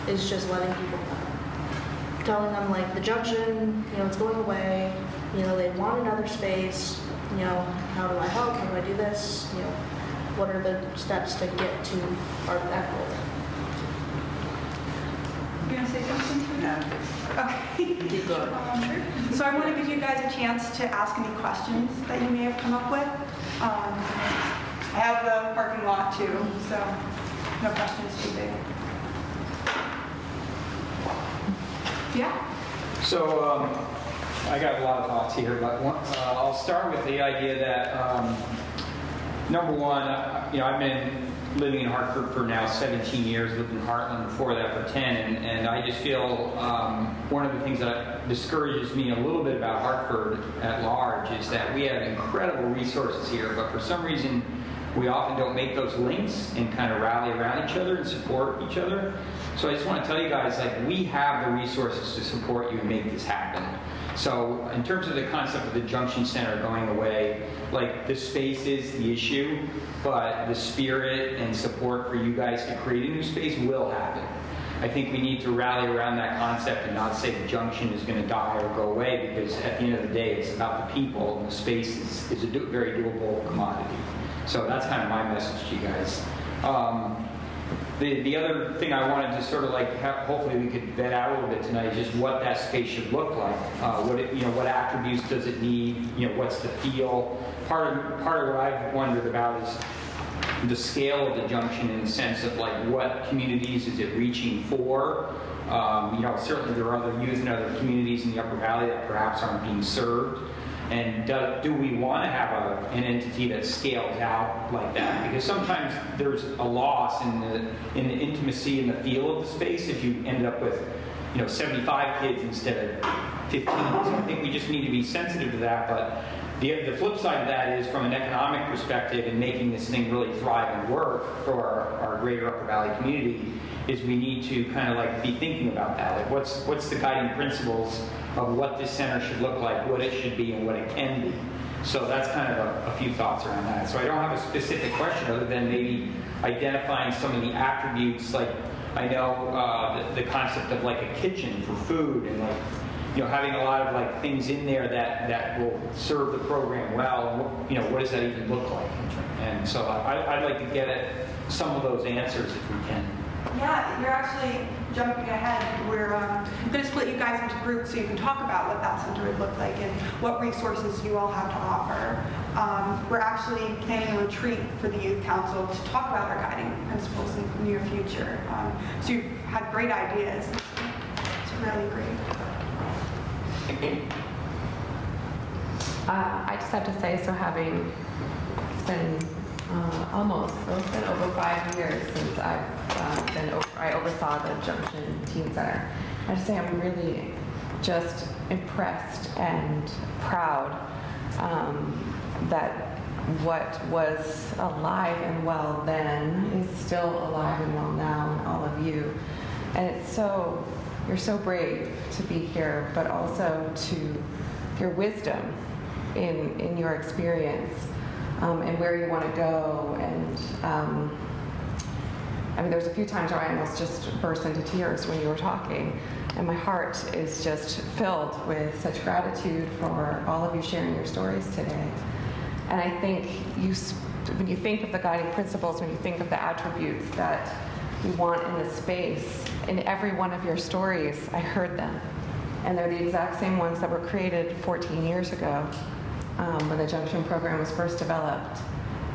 is just letting people know. Telling them like the junction, you know, it's going away. You know, they want another space. You know, how do I help? How do I do this? You know, what are the steps to get to that goal? You want to say something? No. Okay. Keep going. Sure. So I want to give you guys a chance to ask any questions that you may have come up with. I have the parking lot too, so no questions too big. Yeah? So I got a lot of thoughts here, but I'll start with the idea that number one, you know, I've been living in Hartford for now 17 years, lived in Heartland before that for 10, and I just feel one of the things that discourages me a little bit about Hartford at large is that we have incredible resources here, but for some reason we often don't make those links and kind of rally around each other and support each other. So I just want to tell you guys, like, we have the resources to support you and make this happen. So in terms of the concept of the Junction Center going away, like, the space is the issue, but the spirit and support for you guys to create a new space will happen. I think we need to rally around that concept and not say the junction is going to die or go away, because at the end of the day, it's about the people, and the space is a very doable commodity. So that's kind of my message to you guys. The other thing I wanted to sort of like hopefully we could vet out a little bit tonight is just what that space should look like. What attributes does it need? You know, what's the feel? Part of what I've wondered about is the scale of the junction in the sense of like what communities is it reaching for? Certainly there are other youth and other communities in the Upper Valley that perhaps aren't being served. And do we want to have an entity that scales out like that? Because sometimes there's a loss in the intimacy and the feel of the space if you end up with 75 kids instead of 15. So I think we just need to be sensitive to that. But The flip side of that is, from an economic perspective, and making this thing really thrive and work for our greater Upper Valley community, is we need to kind of like be thinking about that. Like, what's the guiding principles of what this center should look like, what it should be, and what it can be. So that's kind of a few thoughts around that. So I don't have a specific question other than maybe identifying some of the attributes. Like, I know the concept of like a kitchen for food, and like, you know, having a lot of like things in there that will serve the program well. You know, what does that even look like? And so I'd like to get at some of those answers if we can. Yeah, you're actually jumping ahead. We're going to split you guys into groups so you can talk about what that center would look like and what resources you all have to offer. We're actually planning a retreat for the Youth Council to talk about our guiding principles in the near future. So you've had great ideas. It's really great. I just have to say, so having, it's been it's been over 5 years since I oversaw the Junction Teen Center. I just say I'm really just impressed and proud that what was alive and well then is still alive and well now in all of you. And it's so, you're so brave to be here, but also to your wisdom in your experience and where you want to go. And I mean, there's a few times where I almost just burst into tears when you were talking, and my heart is just filled with such gratitude for all of you sharing your stories today. And I think when you think of the guiding principles, when you think of the attributes that we want in this space, in every one of your stories, I heard them. And they're the exact same ones that were created 14 years ago when the Junction program was first developed.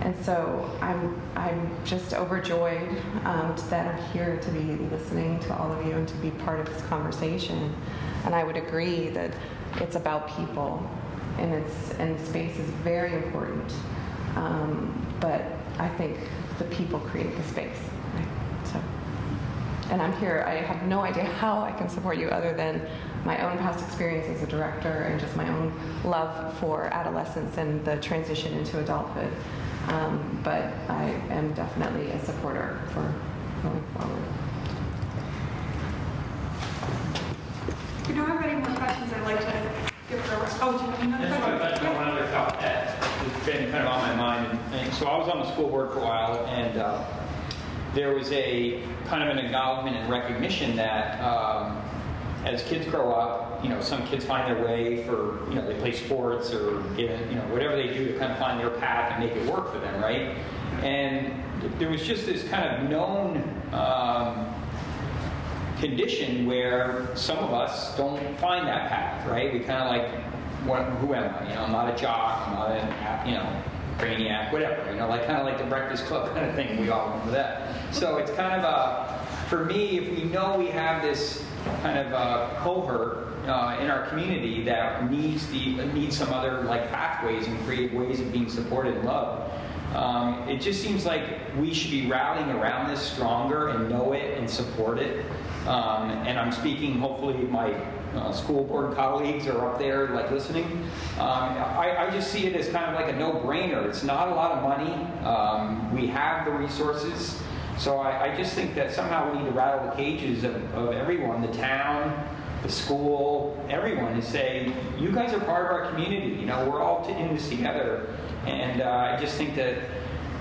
And so I'm just overjoyed that I'm here to be listening to all of you and to be part of this conversation. And I would agree that it's about people, and the space is very important. But I think the people create the space. Right? So, and I'm here. I have no idea how I can support you other than my own past experience as a director and just my own love for adolescence and the transition into adulthood. But I am definitely a supporter for going forward. If you don't have any more questions, I'd like to give it over. Oh, do you have another Just want to touch question? on one other thought that has been kind of on my mind. And so I was on the school board for a while, and there was a kind of an acknowledgement and recognition that as kids grow up, you know, some kids find their way for, you know, they play sports or get, you know, whatever they do to kind of find their path and make it work for them, right? And there was just this kind of known condition where some of us don't find that path, right? We kind of like, who am I? You know, I'm not a jock, I'm not a, you know, brainiac, whatever, you know, like kind of like the Breakfast Club kind of thing. We all remember that. So it's kind of for me, if we know we have this kind of cohort in our community that needs some other like pathways and create ways of being supported and loved, it just seems like we should be rallying around this stronger and know it and support it. And I'm speaking, hopefully my school board colleagues are up there like listening. I just see it as kind of like a no-brainer. It's not a lot of money. We have the resources. So I just think that somehow we need to rattle the cages of everyone, the town, the school, everyone, to say, you guys are part of our community. You know, we're all in this together. And I just think that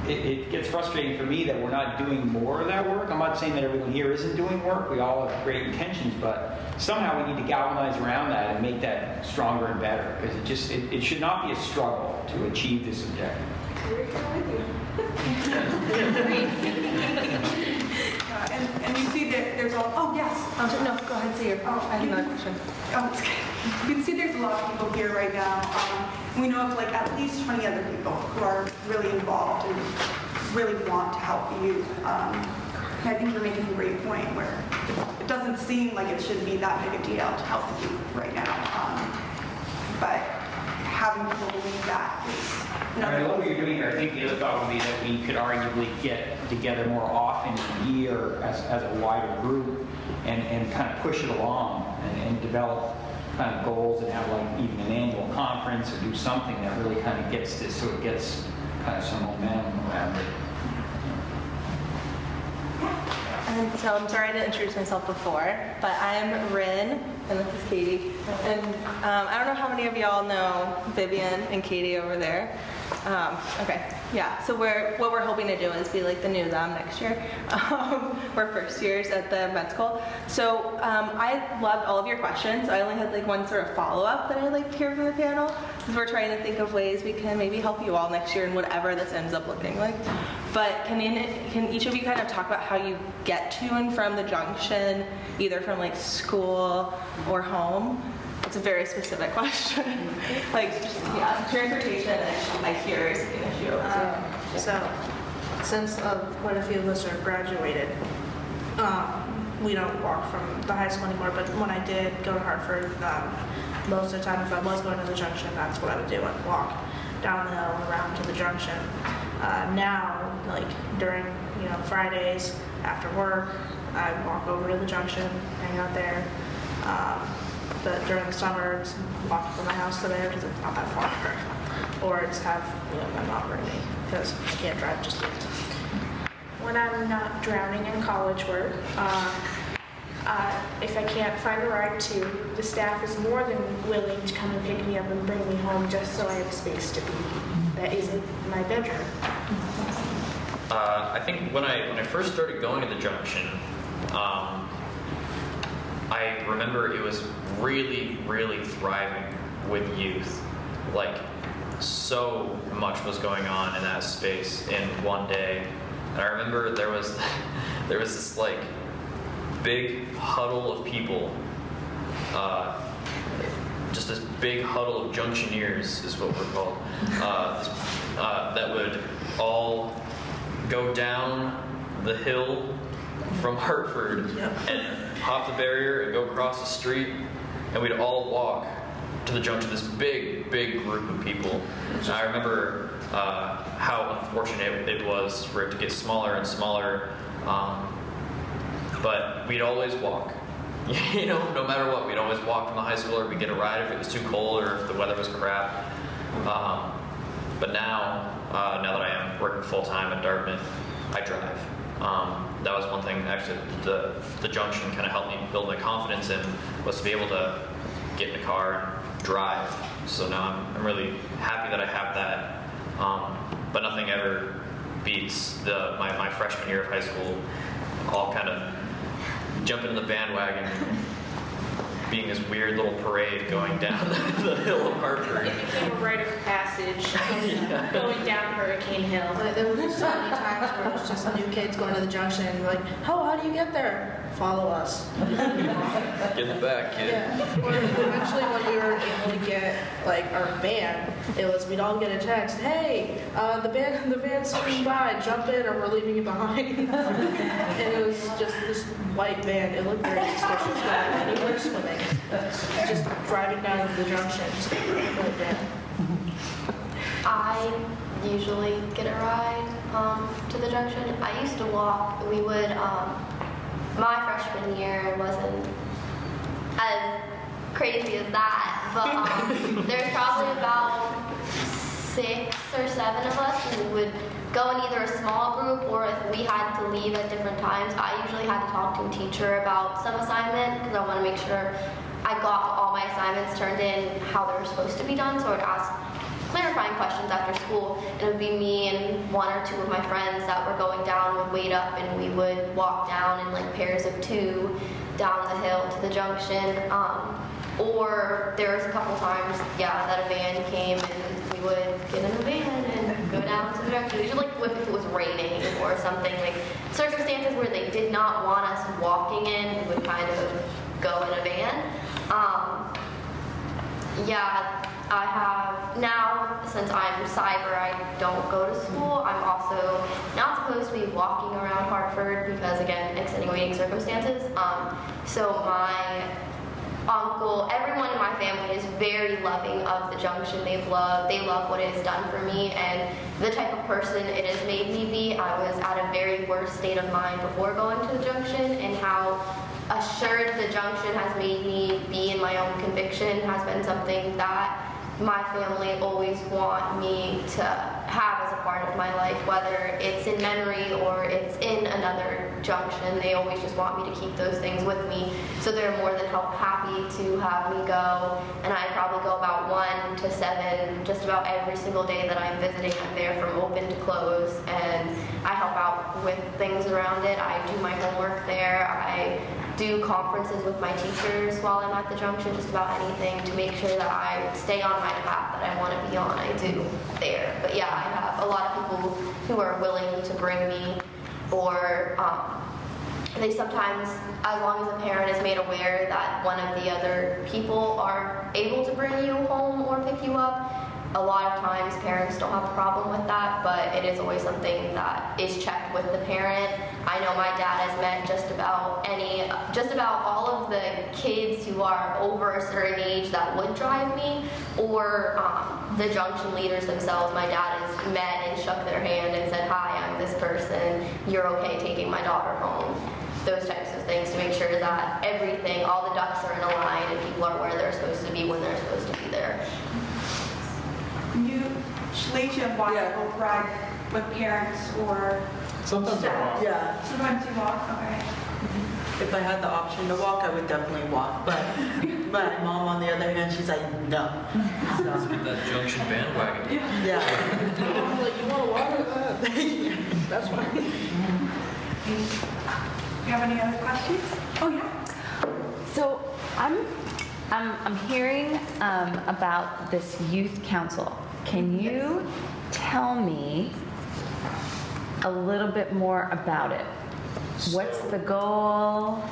it gets frustrating for me that we're not doing more of that work. I'm not saying that everyone here isn't doing work. We all have great intentions, but somehow we need to galvanize around that and make that stronger and better, because it should not be a struggle to achieve this objective. We're here with you. And you see that there's oh yes. No, go ahead, say your. Oh, I have another question. Oh, you can see there's a lot of people here right now. We know of like at least 20 other people who are really involved and really want to help you. And I think you're making a great point where it doesn't seem like it should be that big a deal to help you right now. But having people believe that is I love what you're doing here. I think the other thought would be that we could arguably get together more often in a year as a wider group and kind of push it along and develop kind of goals and have like even an annual conference or do something that really kind of gets this, so it gets kind of some momentum around it. And so I'm sorry I didn't introduce myself before, but I'm Rin, and this is Katie. And I don't know how many of y'all know Vivian and Katie over there. Okay, yeah. So what we're hoping to do is be like the new them next year. We're first years at the med school. So I loved all of your questions. I only had like one sort of follow-up that I'd like to hear from the panel, because we're trying to think of ways we can maybe help you all next year in whatever this ends up looking like. But can each of you kind of talk about how you get to and from the junction, either from like school or home? It's a very specific question. Like, just, yeah, transportation, I hear is an issue. So, since quite a few of us are graduated, we don't walk from the high school anymore, but when I did go to Hartford, most of the time if I was going to the junction, that's what I would do. I'd walk down the hill and around to the junction. Now, like during Fridays after work, I walk over to the junction, hang out there. But during the summer, it's walking from my house to there because it's not that far. Or it's have my mom bring me because I can't drive just yet. When I'm not drowning in college work, if I can't find a ride to, the staff is more than willing to come and pick me up and bring me home just so I have a space to be. That isn't my bedroom. I think when I first started going to the junction, I remember it was really, really thriving with youth. Like, so much was going on in that space in one day. And I remember there was this like big huddle of people, just this big huddle of junctioneers is what we're called, that would all go down the hill from Hartford and hop the barrier and go across the street, and we'd all walk to the junction, this big, big group of people. And I remember how unfortunate it was for it to get smaller and smaller, but we'd always walk. No matter what, we'd always walk from the high school, or we'd get a ride if it was too cold or if the weather was crap. But now that I am working full-time at Dartmouth, I drive. That was one thing, actually, the junction kind of helped me build my confidence in, was to be able to get in the car and drive. So now I'm really happy that I have that. But nothing ever beats my freshman year of high school, all kind of jumping in the bandwagon, being this weird little parade going down the hill of Hartford. It became a rite of passage, going down Hurricane Hill. But there were so many times where it was just new kids going to the junction and like, how do you get there? Follow us. Get in the back, kid. Yeah. Or eventually when we were able to get like our van, it was we'd all get a text, hey, the van's swinging by, jump in or we're leaving you behind. And it was just this white van. It looked very suspicious. And we were swimming. Just driving down to the junction. Just a white van. I usually get a ride to the junction. I used to walk. We would, my freshman year wasn't as crazy as that, but there's probably about 6 or 7 of us who would go in either a small group, or if we had to leave at different times, I usually had to talk to a teacher about some assignment because I want to make sure I got all my assignments turned in how they were supposed to be done. So I would ask clarifying questions after school, and it would be me and 1 or 2 of my friends that were going down, would wait up, and we would walk down in like pairs of 2 down the hill to the junction. Or there was a couple times, that a van came and we would get in a van and go down to the junction. Usually like if it was raining or something, like circumstances where they did not want us walking in, we would kind of go in a van. I have, now since I'm cyber, I don't go to school. I'm also not supposed to be walking around Hartford because, again, extenuating circumstances. So my uncle, everyone in my family is very loving of the junction. They love what it has done for me and the type of person it has made me be. I was at a very worse state of mind before going to the junction, and how assured the junction has made me be in my own conviction, has been something that my family always want me to have as a part of my life, whether it's in memory or it's in another junction. They always just want me to keep those things with me. So they're more than happy to have me go. And I probably go about 1 to 7 just about every single day that I'm visiting. I'm there from open to close, and I help out with things around it. I do my homework there. I do conferences with my teachers while I'm at the junction, just about anything to make sure that I stay on my path that I want to be on. I do there. But yeah, I have a lot of people who are willing to bring me, or they sometimes, as long as a parent is made aware that one of the other people are able to bring you home or pick you up, a lot of times parents don't have a problem with that, but it is always something that is checked with the parent. I know my dad has met just about all of the kids who are over a certain age that would drive me, or the junction leaders themselves. My dad has met and shook their hand and said, "Hi, I'm this person. You're okay taking my daughter home." Those types of things to make sure that everything, all the ducks are in a line and people are where they're supposed to be when they're supposed to be there. You, Shalatia and Wyatt both ride with parents or Sometimes I staff? walk. Yeah, Sometimes you walk, okay. if I had the option to walk, I would definitely walk. But my mom, on the other hand, she's like, no. So, Get that junction bandwagon. yeah. I'm like, you want to walk with that? That's fine. Do you have any other questions? Oh, yeah. So I'm hearing about this youth council. Can you tell me a little bit more about it? What's the goal?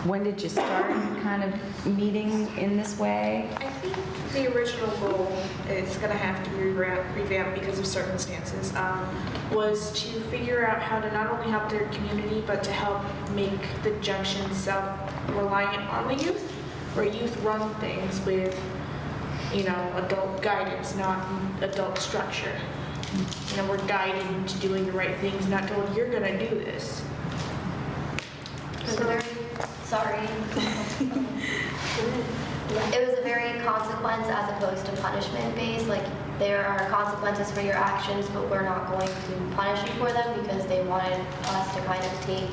When did you start kind of meeting in this way? I think the original goal is going to have to be revamped because of circumstances, was to figure out how to not only help their community, but to help make the junction self-reliant on the youth, where youth run things with, adult guidance, not adult structure. We're guided into doing the right things, not told, you're going to do this. Sorry. It was a very consequence as opposed to punishment based. Like, there are consequences for your actions, but we're not going to punish you for them because they wanted us to kind of take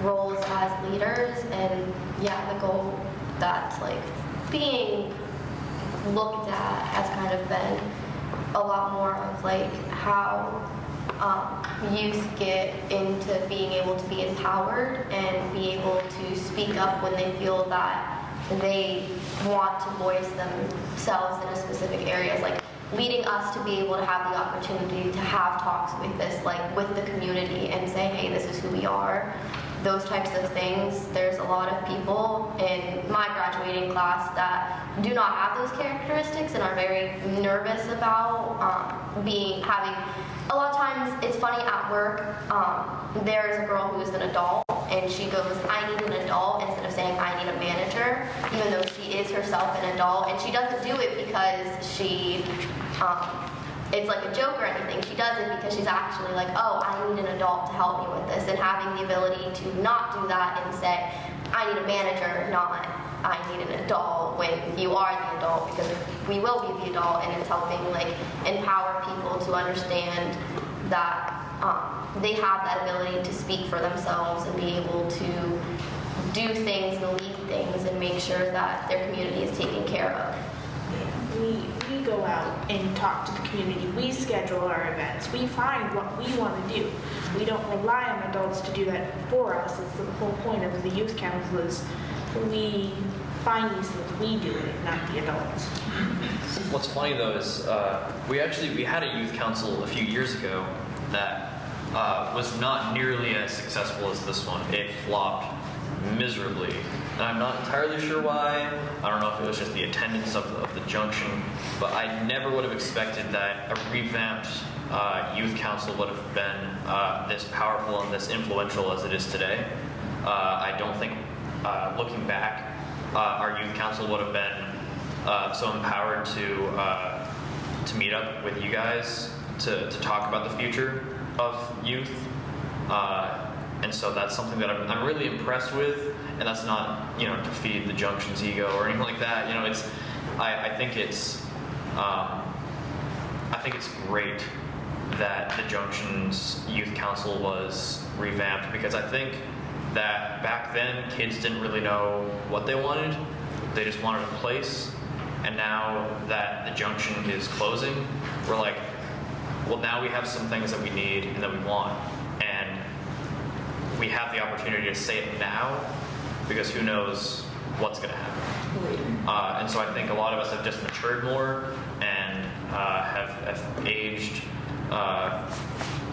roles as leaders. And yeah, the goal that's like being looked at has kind of been a lot more of like how youth get into being able to be empowered and be able to speak up when they feel that they want to voice themselves in a specific areas, like leading us to be able to have the opportunity to have talks with this, like with the community, and say, hey, this is who we are. Those types of things. There's a lot of people in my graduating class that do not have those characteristics and are very nervous about having. A lot of times, it's funny at work. There is a girl who is an adult, and she goes, "I need an adult," instead of saying, "I need a manager," even though she is herself an adult, and she doesn't do it because she. It's like a joke or anything. She does it because she's actually like, oh, I need an adult to help me with this, and having the ability to not do that and say, I need a manager, not I need an adult, when you are the adult, because we will be the adult, and it's helping like empower people to understand that they have that ability to speak for themselves and be able to do things and lead things and make sure that their community is taken care of. We go out and talk to the community. We schedule our events. We find what we want to do. We don't rely on adults to do that for us. It's the whole point of the youth council is we find these things. We do it, not the adults. What's funny though is we had a youth council a few years ago that was not nearly as successful as this one. It flopped miserably. And I'm not entirely sure why. I don't know if it was just the attendance of the junction, but I never would have expected that a revamped youth council would have been this powerful and this influential as it is today. I don't think, looking back, our youth council would have been so empowered to meet up with you guys to talk about the future of youth. And so that's something that I'm really impressed with, and that's not, to feed the Junction's ego or anything like that. I think it's great that the Junction's youth council was revamped, because I think that back then kids didn't really know what they wanted. They just wanted a place. And now that the Junction is closing, we're like, well, now we have some things that we need and that we want. And we have the opportunity to say it now, because who knows what's going to happen. And so I think a lot of us have just matured more and have aged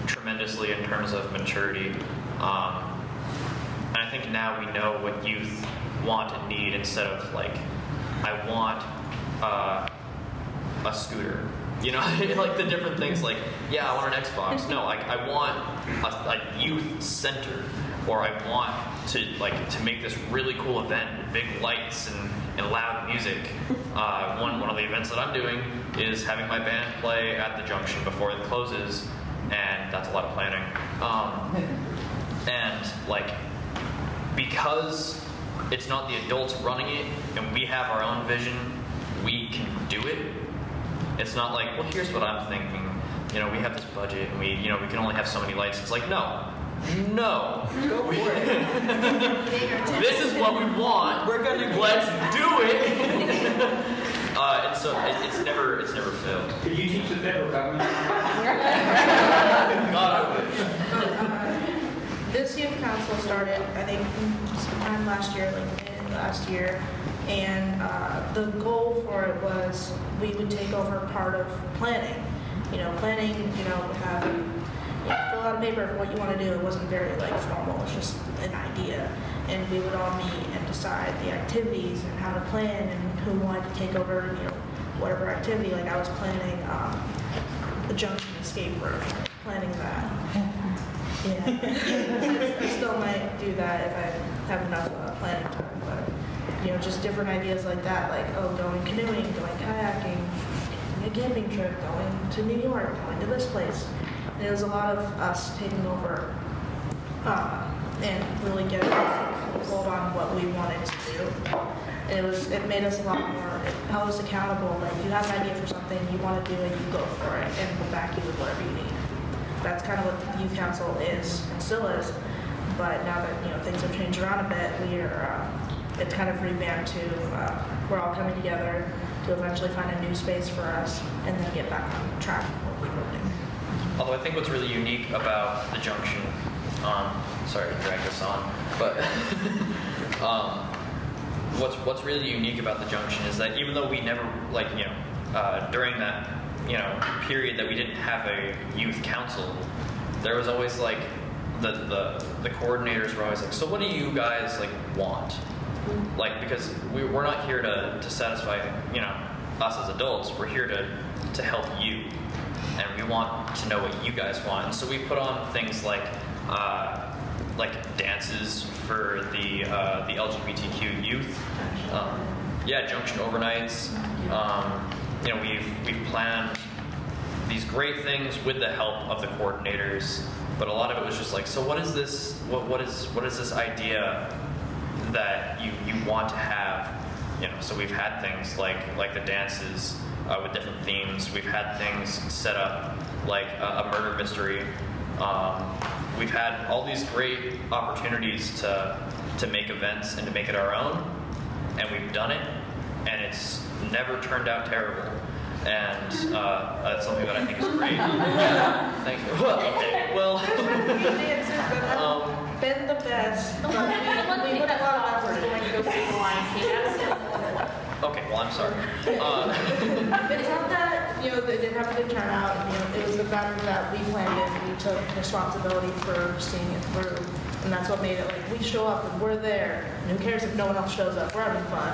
tremendously in terms of maturity. And I think now we know what youth want and need, instead of like, I want a scooter. Like the different things, like, yeah, I want an Xbox. No, like, I want a youth center, or I want to make this really cool event with big lights and loud music. One of the events that I'm doing is having my band play at the Junction before it closes, and that's a lot of planning. And like, because it's not the adults running it, and we have our own vision, we can do it. It's not like, well, here's what I'm thinking. We have this budget, and we can only have so many lights. It's like, no. Go for it. This is what we want. Let's do it. And so it's never failed. Could you teach the federal government? God, I wish. This youth council started, I think, sometime last year, like mid last year, and the goal for it was we would take over part of planning. Planning, have fill out a paper for what you want to do. It wasn't very formal. It was just an idea, and we would all meet and decide the activities and how to plan and who wanted to take over, whatever activity. Like I was planning the Junction escape room, planning that. Yeah, I still might do that if I have enough planning time, but just different ideas like that, like going canoeing, going kayaking, taking a camping trip, going to New York, going to this place. And it was a lot of us taking over and really getting hold on what we wanted to do. And it made us a lot more, it held us accountable. Like, you have an idea for something, you want to do it, you go for it, and we'll back you with whatever you need. That's kind of what the youth council is and still is. But now that things have changed around a bit, it's kind of revamped to we're all coming together to eventually find a new space for us and then get back on track with what we were doing. Although I think what's really unique about the Junction, sorry to drag this on, but what's really unique about the Junction is that even though we never, during that period that we didn't have a youth council, there was always like the coordinators were always like, so what do you guys want? Like, because we're not here to satisfy us as adults. We're here to help you, and we want to know what you guys want. And so we put on things like dances for the LGBTQ youth. Junction overnights. We've planned these great things with the help of the coordinators, but a lot of it was just like, so what is this? What is this idea that you want to have? So we've had things like the dances with different themes. We've had things set up like a murder mystery. We've had all these great opportunities to make events and to make it our own, and we've done it, and it's never turned out terrible. And that's something that I think is great. Thank you. Okay, well. Dances that have been the best. We put a lot of effort going to go see the Lion King. Okay, well, I'm sorry. It's not that, they didn't have a good turnout. It was the fact that we planned it and we took responsibility for seeing it through. And that's what made it we show up and we're there. And who cares if no one else shows up? We're having fun.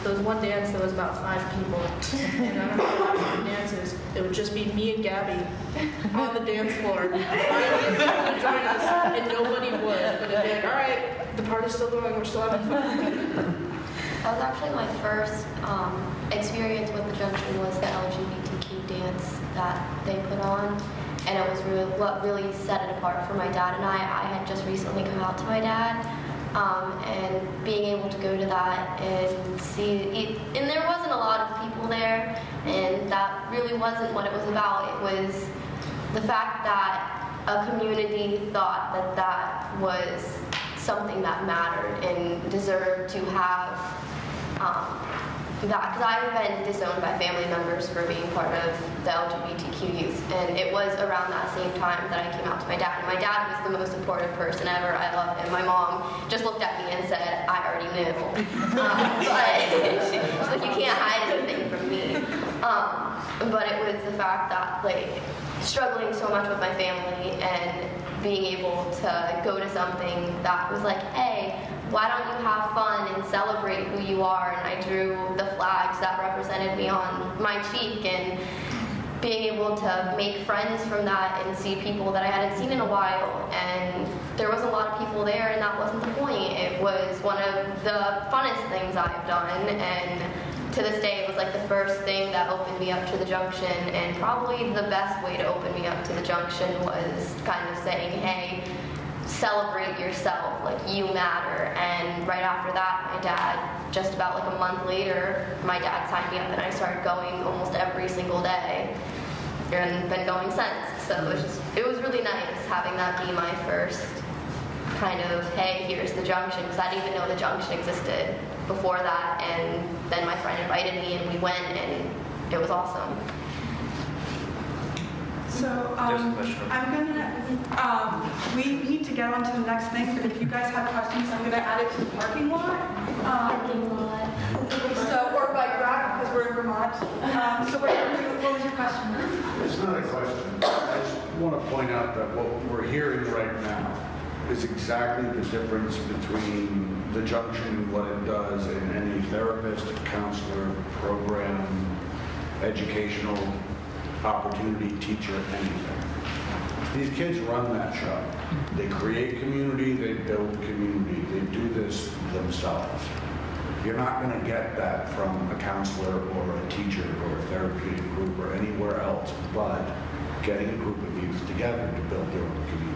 There was one dance that was about 5 people. And I don't know how many dances. It would just be me and Gabby on the dance floor. Would join us, and nobody would. But it'd be like, all right, the party's still going, we're still having fun. That was actually my first experience with the Junction, was the LGBTQ dance that they put on. and it was really what really set it apart for my dad and I. I had just recently come out to my dad, and being able to go to that and see, and there wasn't a lot of people there, and that really wasn't what it was about. It was the fact that a community thought that that was something that mattered and deserved to have that, because I've been disowned by family members for being part of the LGBTQ youth, and it was around that same time that I came out to my dad. And my dad was the most supportive person ever. I love him. My mom just looked at me and said, "I already knew," but she's like, "You can't hide anything from me." But it was the fact that, like, struggling so much with my family and being able to go to something that was like, "Hey, why don't you have fun and celebrate who you are?" And I drew the flags that represented me on my cheek, and being able to make friends from that and see people that I hadn't seen in a while. And there was a lot of people there, and that wasn't the point. It was one of the funnest things I've done, and to this day it was like the first thing that opened me up to the junction, and probably the best way to open me up to the junction was kind of saying, "Hey, celebrate yourself, like, you matter." And right after that, my dad, just about like a month later, my dad signed me up, and I started going almost every single day, and been going since. So it was really nice having that be my first kind of, "Hey, here's the junction," because I didn't even know the junction existed before that. And then my friend invited me, and we went, and it was awesome. So, There's a question. I'm gonna, we need to get on to the next thing, but if you guys have questions, I'm gonna add it to the parking lot. So, or bike rack, because we're in Vermont. So what was your question? It's not a question. I just want to point out that what we're hearing right now is exactly the difference between the junction and what it does in any therapist, counselor, program, educational opportunity, teacher, anything. These kids run that show. They create community, they build community, they do this themselves. You're not going to get that from a counselor or a teacher or a therapeutic group or anywhere else but getting a group of youth together to build their own community.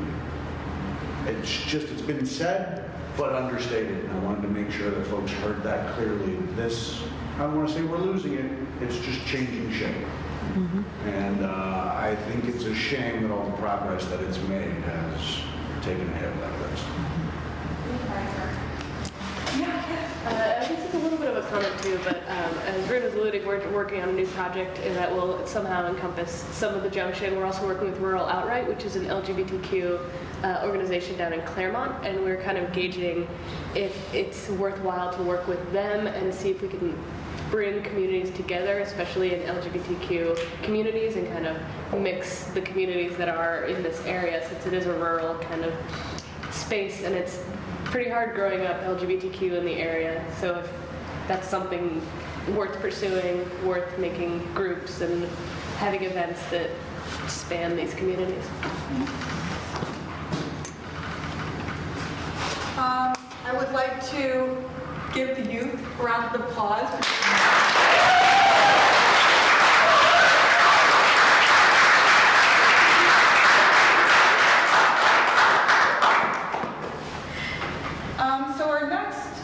It's been said, but understated, and I wanted to make sure that folks heard that clearly. I don't want to say we're losing it, it's just changing shape. Mm-hmm. And I think it's a shame that all the progress that it's made has taken a hit like this. I guess it's a little bit of a comment too, but as Ruth was alluding, we're working on a new project that will somehow encompass some of the junction. We're also working with Rural Outright, which is an LGBTQ organization down in Claremont, and we're kind of gauging if it's worthwhile to work with them and see if we can bring communities together, especially in LGBTQ communities, and kind of mix the communities that are in this area, since it is a rural kind of space, and it's pretty hard growing up LGBTQ in the area. So if that's something worth pursuing, worth making groups and having events that span these communities. I would like to give the youth a round of applause. So our next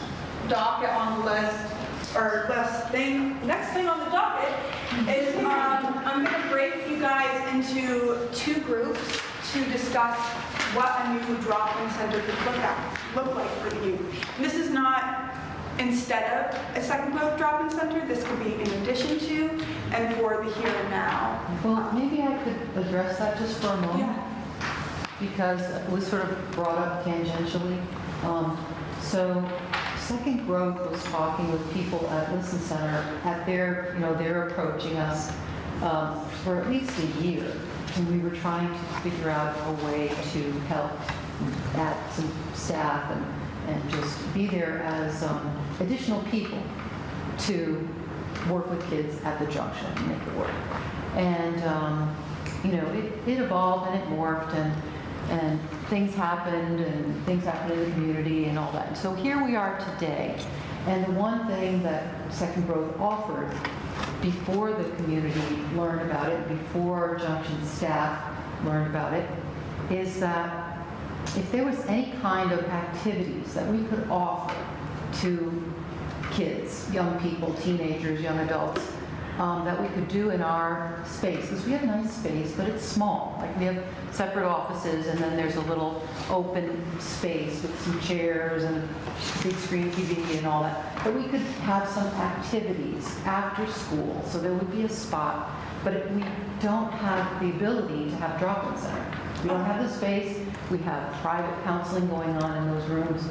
docket on the list, or next thing on the docket is I'm going to break you guys into two groups to discuss what a new drop-in center could look like for the youth. And this is not instead of a second growth drop-in center. This could be in addition to and for the here and now. Well, maybe I could address that just for a moment. Yeah. Because it was sort of brought up tangentially. So Second Growth was talking with people at Listen Center at they're approaching us for at least a year. And we were trying to figure out a way to help add some staff and just be there as additional people to work with kids at the junction and make it work. And, it evolved and it morphed and things happened in the community and all that. So here we are today. And the one thing that Second Growth offered before the community learned about it, before Junction staff learned about it, is that if there was any kind of activities that we could offer to kids, young people, teenagers, young adults, that we could do in our space, because we have a nice space, but it's small. Like we have separate offices, and then there's a little open space with some chairs and a big screen TV and all that. But we could have some activities after school, so there would be a spot. But we don't have the ability to have drop-in center. We don't have the space. We have private counseling going on in those rooms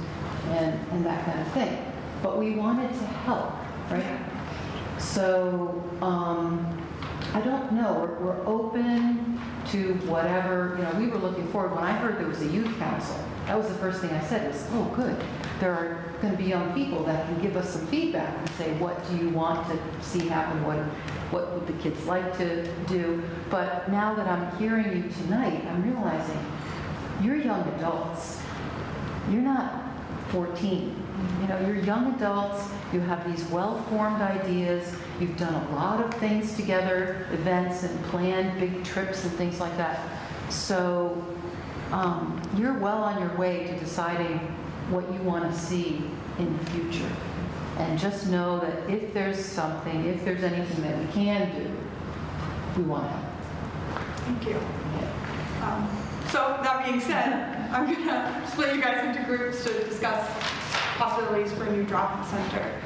and that kind of thing. But we wanted to help, right? So I don't know. We're open to whatever. We were looking forward. When I heard there was a youth council, that was the first thing I said is, oh, good. There are going to be young people that can give us some feedback and say, what do you want to see happen? What would the kids like to do? But now that I'm hearing you tonight, I'm realizing you're young adults. You're not 14. You're young adults. You have these well-formed ideas. You've done a lot of things together, events and planned big trips and things like that. So you're well on your way to deciding what you want to see in the future. And just know that if there's something, if there's anything that we can do, we want to help. Thank you. So that being said, I'm going to split you guys into groups to discuss possibilities for a new drop-in center.